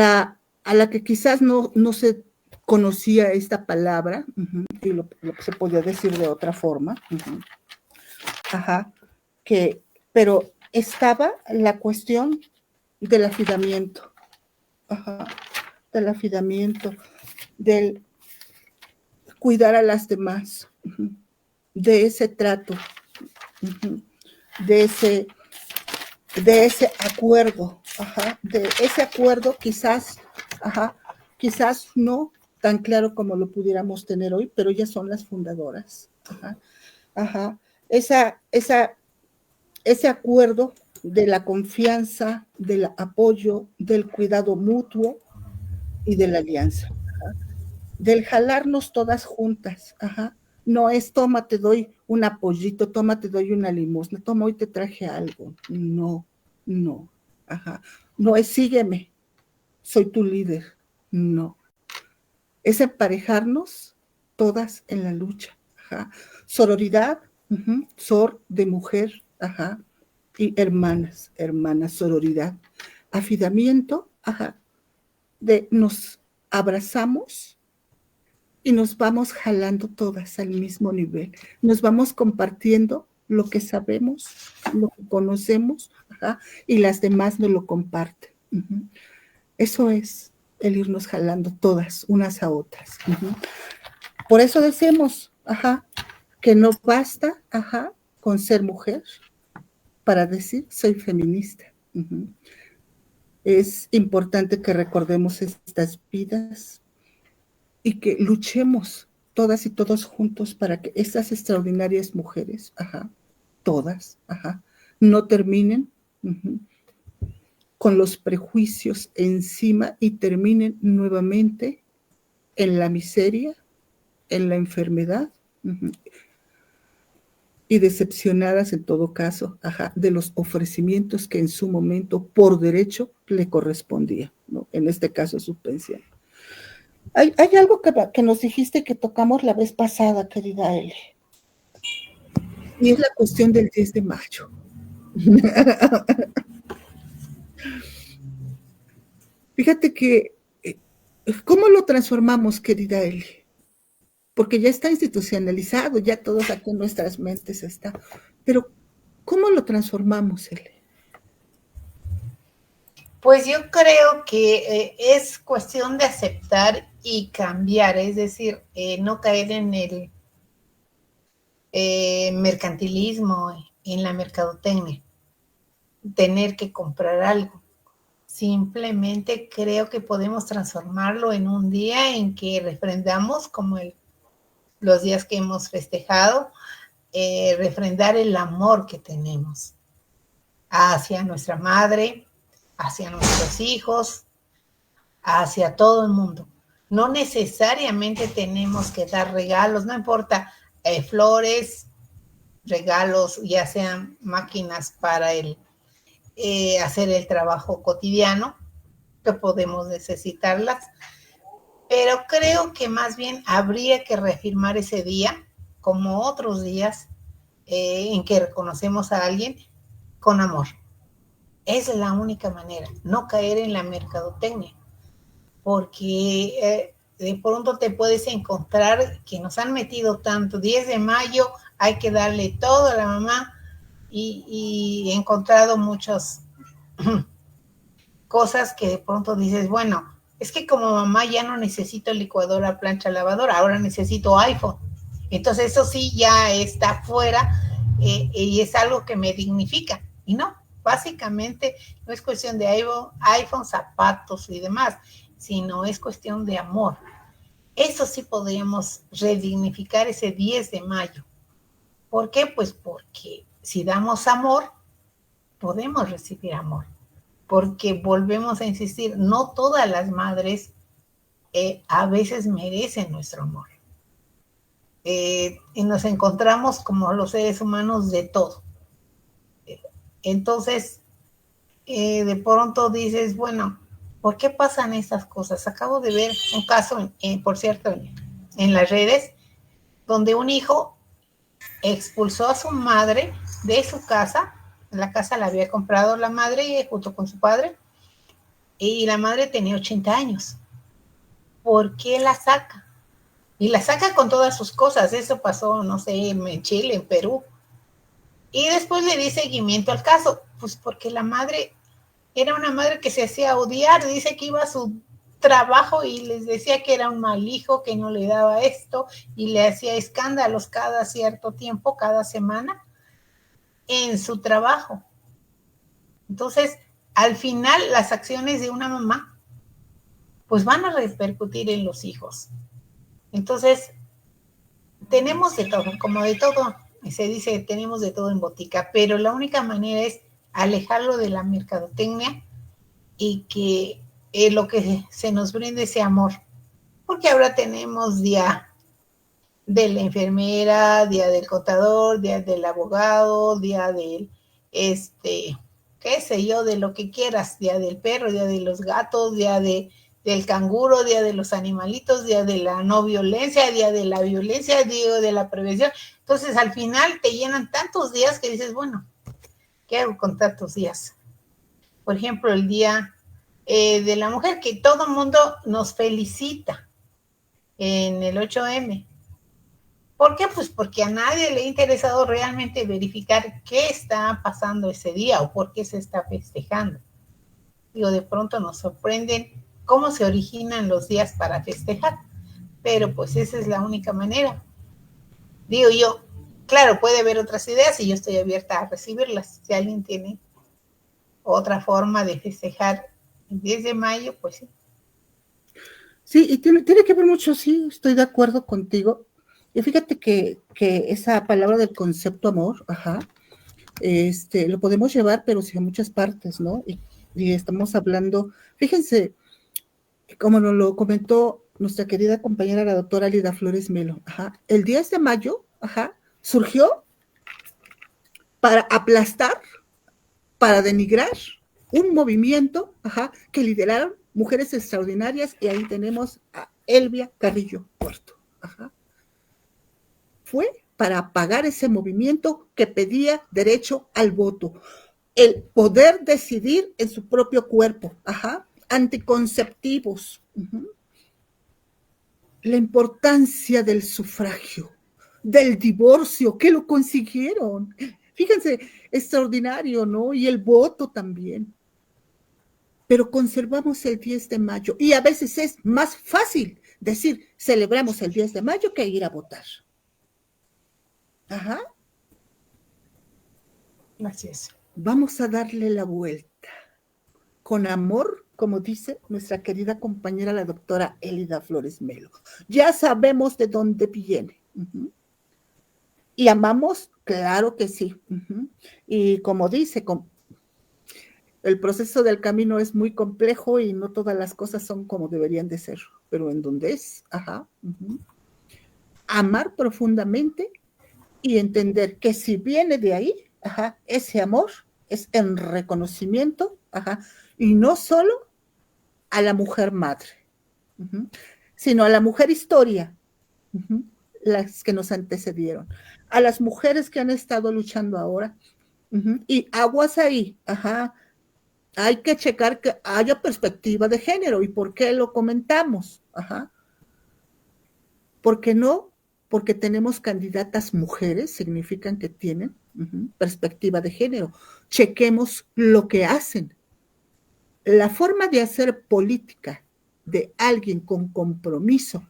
la que quizás no se conocía esta palabra, y lo se podía decir de otra forma, pero estaba la cuestión del afidamiento, del cuidar a las demás, de ese trato, de ese acuerdo, quizás no tan claro como lo pudiéramos tener hoy, pero ellas son las fundadoras. Ese acuerdo de la confianza, del apoyo, del cuidado mutuo y de la alianza, del jalarnos todas juntas. No es toma, te doy un apoyito, toma, te doy una limosna, toma, hoy te traje algo. No. No es sígueme, soy tu líder. No. Es emparejarnos todas en la lucha. Sororidad, sor de mujer, y hermanas, sororidad. Afidamiento, de nos abrazamos y nos vamos jalando todas al mismo nivel. Nos vamos compartiendo lo que sabemos, lo que conocemos, y las demás nos lo comparten. Eso es el irnos jalando todas unas a otras. Por eso decimos, que no basta, con ser mujer para decir soy feminista. Es importante que recordemos estas vidas y que luchemos todas y todos juntos para que estas extraordinarias mujeres, todas, no terminen con los prejuicios encima y terminen nuevamente en la miseria, en la enfermedad, y decepcionadas en todo caso, de los ofrecimientos que en su momento por derecho le correspondía, ¿no? En este caso su pensión. Hay algo que nos dijiste que tocamos la vez pasada, querida Eli. Y es la cuestión del 10 de mayo. Fíjate que, ¿cómo lo transformamos, querida Eli? Porque ya está institucionalizado, ya todos aquí en nuestras mentes está. Pero, ¿cómo lo transformamos, Eli? Pues yo creo que es cuestión de aceptar y cambiar, es decir, no caer en el mercantilismo, en la mercadotecnia, tener que comprar algo. Simplemente creo que podemos transformarlo en un día en que refrendamos, como los días que hemos festejado, refrendar el amor que tenemos hacia nuestra madre, hacia nuestros hijos, hacia todo el mundo. No necesariamente tenemos que dar regalos, no importa, flores, regalos, ya sean máquinas para hacer el trabajo cotidiano, que podemos necesitarlas, pero creo que más bien habría que reafirmar ese día, como otros días en que reconocemos a alguien con amor. Es la única manera, no caer en la mercadotecnia, porque de pronto te puedes encontrar que nos han metido tanto, 10 de mayo hay que darle todo a la mamá, y he encontrado muchas cosas que de pronto dices, bueno, es que como mamá ya no necesito licuadora, plancha, lavadora, ahora necesito iPhone. Entonces eso sí ya está fuera y es algo que me dignifica. Y no, básicamente no es cuestión de iPhone, zapatos y demás, sino es cuestión de amor. Eso sí podríamos redignificar ese 10 de mayo. ¿Por qué? Pues porque si damos amor, podemos recibir amor. Porque volvemos a insistir, no todas las madres a veces merecen nuestro amor. Y nos encontramos como los seres humanos de todo. Entonces, de pronto dices, bueno, ¿por qué pasan estas cosas? Acabo de ver un caso, por cierto, en las redes, donde un hijo expulsó a su madre de su casa. La casa la había comprado la madre junto con su padre, y la madre tenía 80 años. ¿Por qué la saca? Y la saca con todas sus cosas. Eso pasó, no sé, en Chile, en Perú. Y después le di seguimiento al caso, pues porque la madre era una madre que se hacía odiar. Dice que iba a su trabajo y les decía que era un mal hijo, que no le daba esto, y le hacía escándalos cada cierto tiempo, cada semana, en su trabajo. Entonces, al final, las acciones de una mamá, pues van a repercutir en los hijos. Entonces, tenemos de todo, como de todo, se dice, tenemos de todo en botica, pero la única manera es alejarlo de la mercadotecnia y que lo que se nos brinde sea amor. Porque ahora tenemos día de la enfermera, día del contador, día del abogado, día del, qué sé yo, de lo que quieras, día del perro, día de los gatos, día del canguro, día de los animalitos, día de la no violencia, día de la violencia, día de la prevención. Entonces, al final te llenan tantos días que dices, bueno, ¿qué hago con tantos días? Por ejemplo, el día de la mujer, que todo el mundo nos felicita en el 8M. ¿Por qué? Pues porque a nadie le ha interesado realmente verificar qué está pasando ese día o por qué se está festejando. Digo, de pronto nos sorprenden cómo se originan los días para festejar, pero pues esa es la única manera. Digo yo, claro, puede haber otras ideas y yo estoy abierta a recibirlas. Si alguien tiene otra forma de festejar el 10 de mayo, pues sí. Sí, y tiene que ver mucho, sí, estoy de acuerdo contigo. Y fíjate que esa palabra del concepto amor, lo podemos llevar, pero sí a muchas partes, ¿no? Y estamos hablando, fíjense, como nos lo comentó nuestra querida compañera, la doctora Lida Flores Melo, el 10 de mayo, surgió para aplastar, para denigrar un movimiento, que lideraron mujeres extraordinarias, y ahí tenemos a Elvia Carrillo Puerto, fue para apagar ese movimiento que pedía derecho al voto, el poder decidir en su propio cuerpo, anticonceptivos, la importancia del sufragio, del divorcio, que lo consiguieron. Fíjense, extraordinario, ¿no? Y el voto también. Pero conservamos el 10 de mayo y a veces es más fácil decir celebramos el 10 de mayo que ir a votar. Así es. Vamos a darle la vuelta con amor, como dice nuestra querida compañera la doctora Elida Flores Melo. Ya sabemos de dónde viene. ¿Y amamos? Claro que sí. Y como dice, el proceso del camino es muy complejo y no todas las cosas son como deberían de ser, pero en donde es, amar profundamente y entender que si viene de ahí, ese amor es en reconocimiento, y no solo a la mujer madre, sino a la mujer historia, las que nos antecedieron, a las mujeres que han estado luchando ahora, y aguas ahí, hay que checar que haya perspectiva de género. ¿Y por qué lo comentamos? ¿Por qué no? Porque tenemos candidatas mujeres, significan que tienen perspectiva de género. Chequemos lo que hacen. La forma de hacer política de alguien con compromiso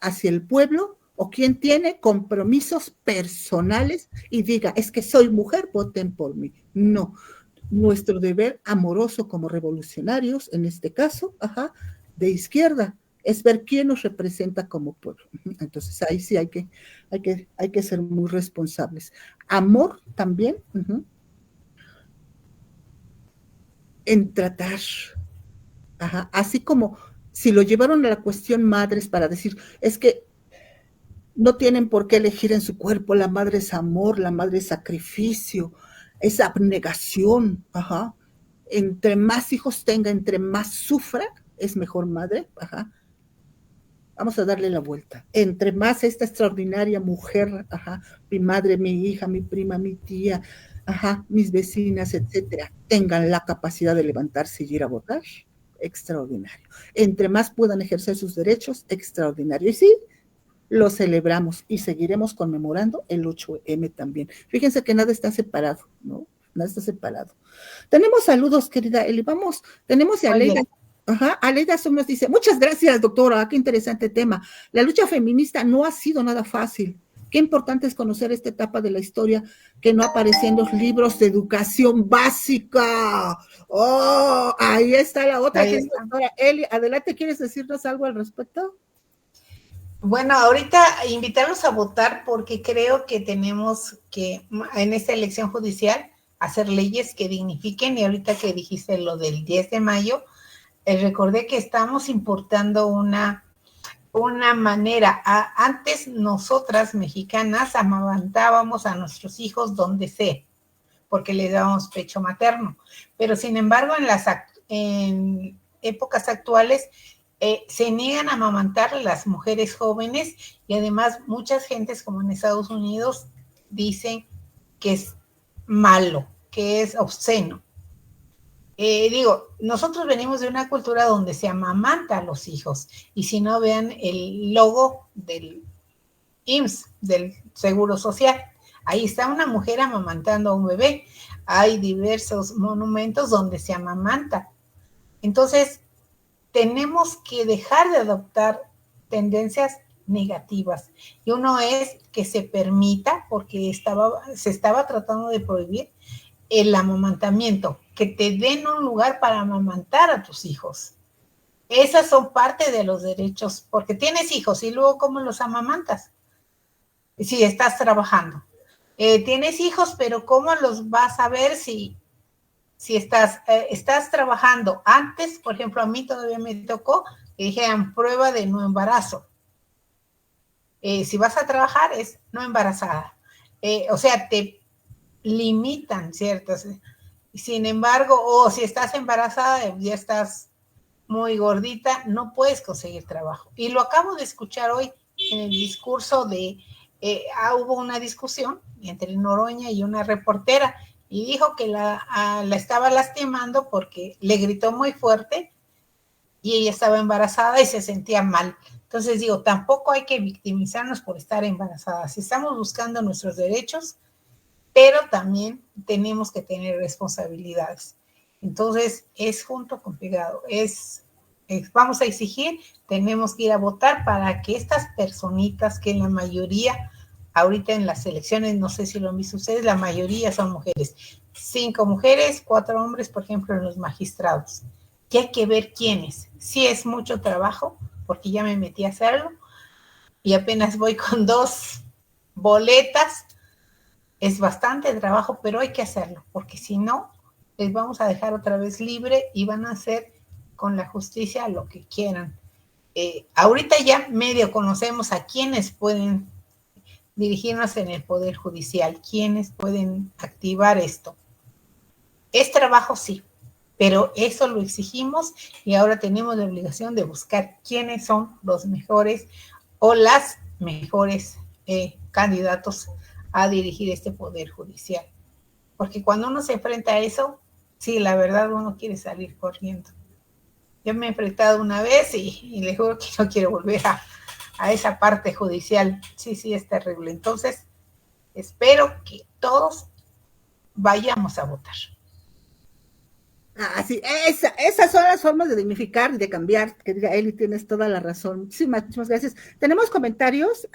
hacia el pueblo, o quien tiene compromisos personales y diga, es que soy mujer, voten por mí. No. Nuestro deber amoroso como revolucionarios, en este caso, de izquierda, es ver quién nos representa como pueblo. Entonces ahí sí hay que ser muy responsables. Amor también, en tratar, así como si lo llevaron a la cuestión madres para decir, es que no tienen por qué elegir en su cuerpo, la madre es amor, la madre es sacrificio, es abnegación, entre más hijos tenga, entre más sufra, es mejor madre, vamos a darle la vuelta, entre más esta extraordinaria mujer, mi madre, mi hija, mi prima, mi tía, mis vecinas, etcétera, tengan la capacidad de levantarse y ir a votar, extraordinario, entre más puedan ejercer sus derechos, extraordinario, y sí, lo celebramos y seguiremos conmemorando el 8M también. Fíjense que nada está separado, ¿no? Nada está separado. Tenemos saludos, querida Eli. Vamos, tenemos a Aleida. Aleida nos dice, muchas gracias, doctora, qué interesante tema. La lucha feminista no ha sido nada fácil. Qué importante es conocer esta etapa de la historia que no aparecía en los libros de educación básica. Oh, ahí está la otra, que es doctora Eli. Adelante, ¿quieres decirnos algo al respecto? Bueno, ahorita invitarlos a votar porque creo que tenemos que, en esta elección judicial, hacer leyes que dignifiquen, y ahorita que dijiste lo del 10 de mayo, recordé que estamos importando una manera. Antes nosotras, mexicanas, amamantábamos a nuestros hijos donde sea, porque les dábamos pecho materno, pero sin embargo en épocas actuales, se niegan a amamantar a las mujeres jóvenes, y además muchas gentes, como en Estados Unidos, dicen que es malo, que es obsceno. Nosotros venimos de una cultura donde se amamanta a los hijos, y si no, vean el logo del IMSS, del Seguro Social. Ahí está una mujer amamantando a un bebé. Hay diversos monumentos donde se amamanta. Entonces, tenemos que dejar de adoptar tendencias negativas. Y uno es que se permita, porque se estaba tratando de prohibir el amamantamiento, que te den un lugar para amamantar a tus hijos. Esas son parte de los derechos, porque tienes hijos y luego ¿cómo los amamantas? Si estás trabajando. Tienes hijos, pero ¿cómo los vas a ver si estás trabajando? Antes, por ejemplo, a mí todavía me tocó que dijeran prueba de no embarazo. Si vas a trabajar es no embarazada. O sea, te limitan ciertas. Sin embargo, si estás embarazada, ya estás muy gordita, no puedes conseguir trabajo. Y lo acabo de escuchar hoy en el discurso de hubo una discusión entre Noroña y una reportera y dijo que la estaba lastimando porque le gritó muy fuerte y ella estaba embarazada y se sentía mal. Entonces digo, tampoco hay que victimizarnos por estar embarazadas. Estamos buscando nuestros derechos, pero también tenemos que tener responsabilidades. Entonces, es junto con pegado. Vamos a exigir, tenemos que ir a votar para que estas personitas, que en la mayoría, ahorita en las elecciones, no sé si lo han visto ustedes, la mayoría son mujeres. 5 mujeres, 4 hombres, por ejemplo, en los magistrados. Y hay que ver quiénes. Sí es mucho trabajo, porque ya me metí a hacerlo, y apenas voy con 2 boletas. Es bastante trabajo, pero hay que hacerlo, porque si no, les vamos a dejar otra vez libre y van a hacer con la justicia lo que quieran. Ahorita ya medio conocemos a quienes pueden dirigirnos en el Poder Judicial, quienes pueden activar esto. Es trabajo, sí, pero eso lo exigimos y ahora tenemos la obligación de buscar quiénes son los mejores o las mejores candidatos a dirigir este Poder Judicial. Porque cuando uno se enfrenta a eso, sí, la verdad uno quiere salir corriendo. Yo me he enfrentado una vez y le juro que no quiero volver a esa parte judicial. Sí, es terrible. Entonces, espero que todos vayamos a votar. Sí, esas son las formas de dignificar y de cambiar, querida Eli, tienes toda la razón. Muchísimas gracias. Tenemos comentarios,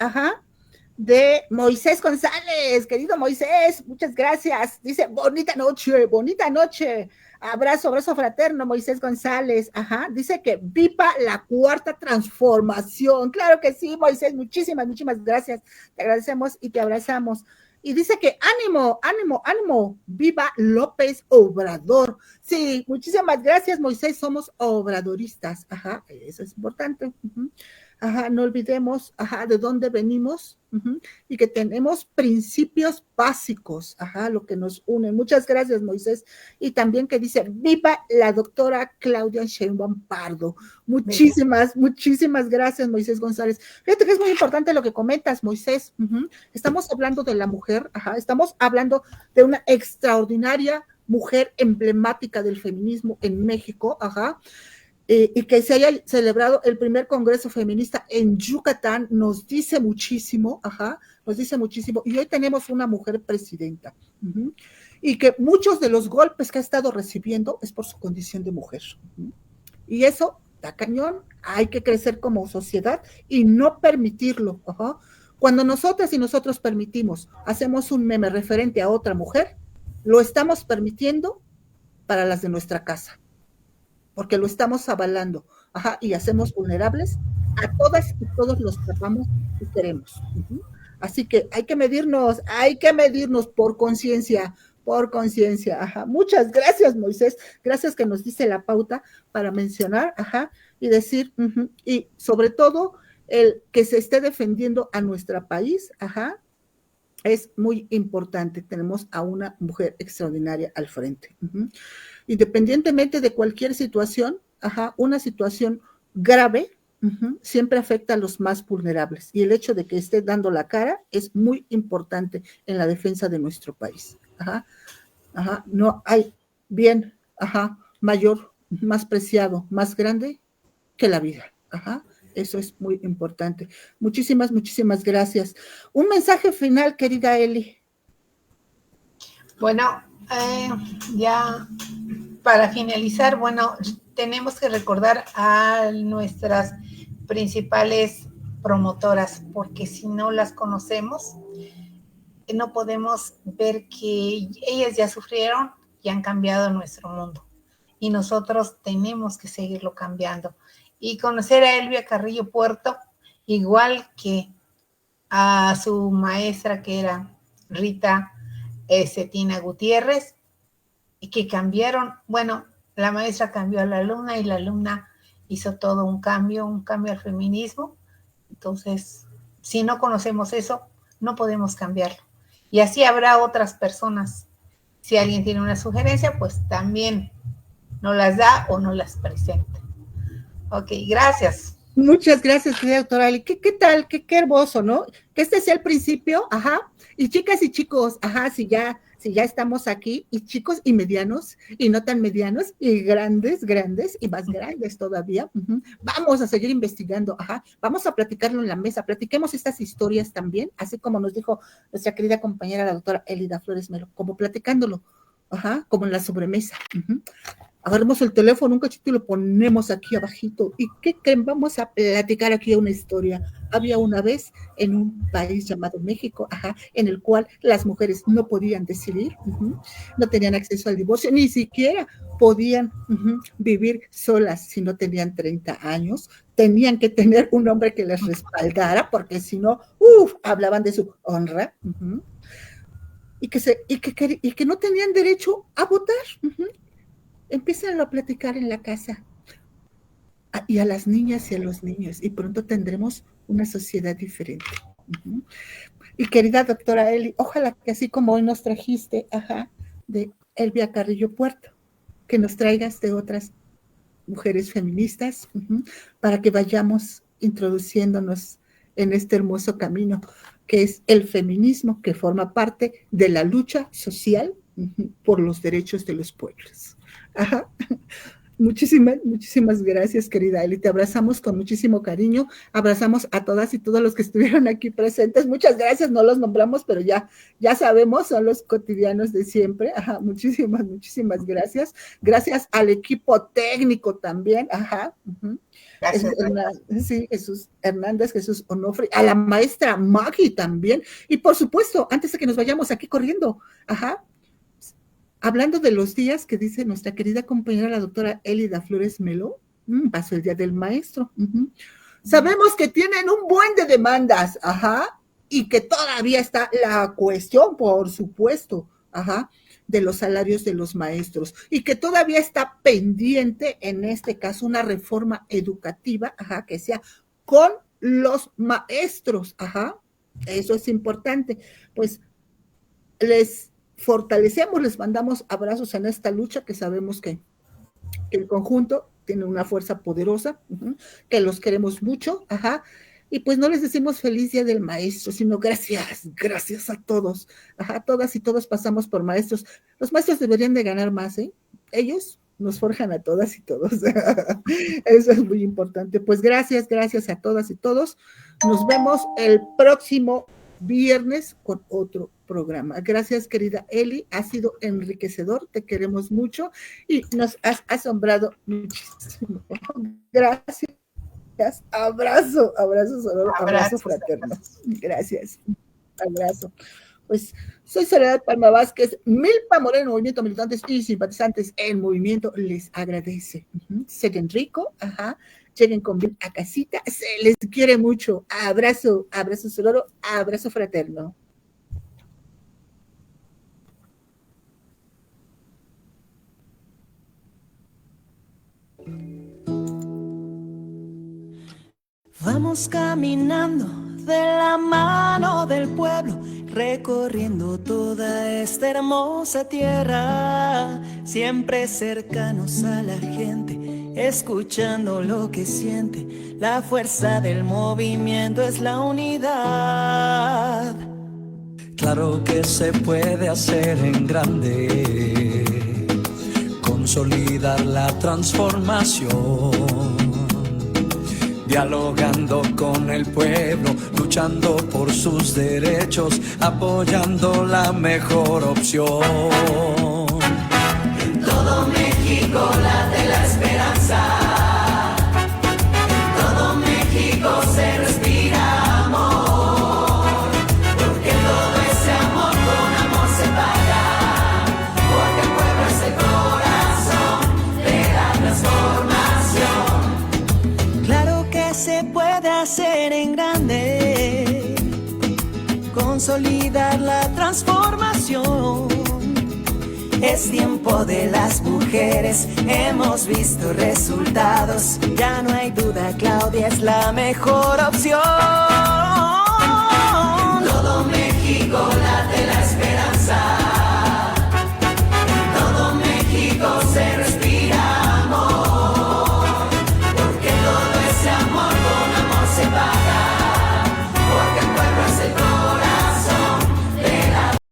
de Moisés González, querido Moisés, muchas gracias. Dice, bonita noche. Abrazo fraterno, Moisés González. Dice que viva la 4ª transformación. Claro que sí, Moisés, muchísimas gracias. Te agradecemos y te abrazamos. Y dice que ánimo, viva López Obrador. Sí, muchísimas gracias, Moisés, somos obradoristas. Eso es importante. No olvidemos, de dónde venimos, y que tenemos principios básicos, lo que nos une. Muchas gracias, Moisés. Y también que dice, viva la doctora Claudia Sheinbaum Pardo. Muchísimas gracias, Moisés González. Fíjate que es muy importante lo que comentas, Moisés. Estamos hablando de la mujer, estamos hablando de una extraordinaria mujer emblemática del feminismo en México, y que se haya celebrado el primer Congreso Feminista en Yucatán, nos dice muchísimo, y hoy tenemos una mujer presidenta, y que muchos de los golpes que ha estado recibiendo es por su condición de mujer, y eso da cañón, hay que crecer como sociedad y no permitirlo. Cuando nosotras y nosotros permitimos, hacemos un meme referente a otra mujer, lo estamos permitiendo para las de nuestra casa, porque lo estamos avalando, y hacemos vulnerables a todas y todos los que amamos y queremos. Así que hay que medirnos por conciencia. Muchas gracias, Moisés, gracias que nos dice la pauta para mencionar, y decir, y sobre todo, el que se esté defendiendo a nuestro país, es muy importante. Tenemos a una mujer extraordinaria al frente. Independientemente de cualquier situación, una situación grave siempre afecta a los más vulnerables, y el hecho de que esté dando la cara es muy importante en la defensa de nuestro país. No hay bien mayor, más preciado, más grande que la vida. Eso es muy importante. Muchísimas gracias. Un mensaje final, querida Eli. Bueno, ya para finalizar, tenemos que recordar a nuestras principales promotoras, porque si no las conocemos, no podemos ver que ellas ya sufrieron y han cambiado nuestro mundo, y nosotros tenemos que seguirlo cambiando. Y conocer a Elvia Carrillo Puerto, igual que a su maestra, que era Rita Cetina Gutiérrez, y que cambiaron, la maestra cambió a la alumna y la alumna hizo todo un cambio al feminismo. Entonces, si no conocemos eso, no podemos cambiarlo. Y así habrá otras personas. Si alguien tiene una sugerencia, pues también nos las da o nos las presenta. Ok, gracias. Muchas gracias, querida doctora Ali. ¿Qué tal? Qué hermoso, ¿no? Que este sea el principio, ajá. Y chicas y chicos, ajá, si ya estamos aquí, y chicos y medianos, y no tan medianos, y grandes y más grandes todavía, vamos a seguir investigando, ajá. Vamos a platicarlo en la mesa, platiquemos estas historias también, así como nos dijo nuestra querida compañera, la doctora Elida Flores Melo, como platicándolo, ajá, como en la sobremesa. Agarramos el teléfono un cachito y lo ponemos aquí abajito. ¿Y qué creen? Vamos a platicar aquí una historia. Había una vez en un país llamado México, ajá, en el cual las mujeres no podían decidir, no tenían acceso al divorcio, ni siquiera podían vivir solas si no tenían 30 años. Tenían que tener un hombre que les respaldara, porque si no, hablaban de su honra. Y que no tenían derecho a votar. Empiezan a platicar en la casa, y a las niñas y a los niños, y pronto tendremos una sociedad diferente. Y querida doctora Eli, ojalá que así como hoy nos trajiste, de Elvia Carrillo Puerto, que nos traigas de otras mujeres feministas, para que vayamos introduciéndonos en este hermoso camino, que es el feminismo, que forma parte de la lucha social por los derechos de los pueblos. Ajá. Muchísimas gracias, querida Eli. Te abrazamos con muchísimo cariño. Abrazamos a todas y todos los que estuvieron aquí presentes. Muchas gracias, no los nombramos, pero ya sabemos, son los cotidianos de siempre. Ajá, muchísimas gracias. Gracias al equipo técnico también. Ajá. Gracias. Jesús Hernández, Jesús Onofre, a la maestra Maggie también. Y por supuesto, antes de que nos vayamos aquí corriendo, hablando de los días que dice nuestra querida compañera, la doctora Elida Flores Melo, pasó el Día del Maestro. Sabemos que tienen un buen de demandas, y que todavía está la cuestión, por supuesto, de los salarios de los maestros, y que todavía está pendiente, en este caso, una reforma educativa, que sea con los maestros, eso es importante. Pues les fortalecemos, les mandamos abrazos en esta lucha, que sabemos que el conjunto tiene una fuerza poderosa, que los queremos mucho, y pues no les decimos feliz Día del Maestro, sino gracias a todos, todas y todos pasamos por maestros. Los maestros deberían de ganar más, ellos nos forjan a todas y todos. Eso es muy importante. Pues gracias a todas y todos. Nos vemos el próximo viernes con otro programa. Gracias, querida Eli, ha sido enriquecedor, te queremos mucho y nos has asombrado muchísimo. Gracias. Abrazo sonoro, abrazo fraterno. Gracias. Abrazo. Pues soy Soledad Palma Vázquez, Milpa Moreno, Movimiento Militantes y Simpatizantes en Movimiento les agradece. Sean rico, lleguen con bien a casita, se les quiere mucho. Abrazo sonoro, abrazo fraterno. Vamos caminando de la mano del pueblo, recorriendo toda esta hermosa tierra, siempre cercanos a la gente, escuchando lo que siente. La fuerza del movimiento es la unidad. Claro que se puede hacer en grande, consolidar la transformación, dialogando con el pueblo, luchando por sus derechos, apoyando la mejor opción. En todo México late la esperanza, en todo México se respira amor, porque todo ese amor con amor se paga, porque el pueblo es el corazón de la transformación. Claro que se puede hacer en grande, consolidar la transformación. Es tiempo de las mujeres, hemos visto resultados. Ya no hay duda, Claudia es la mejor opción.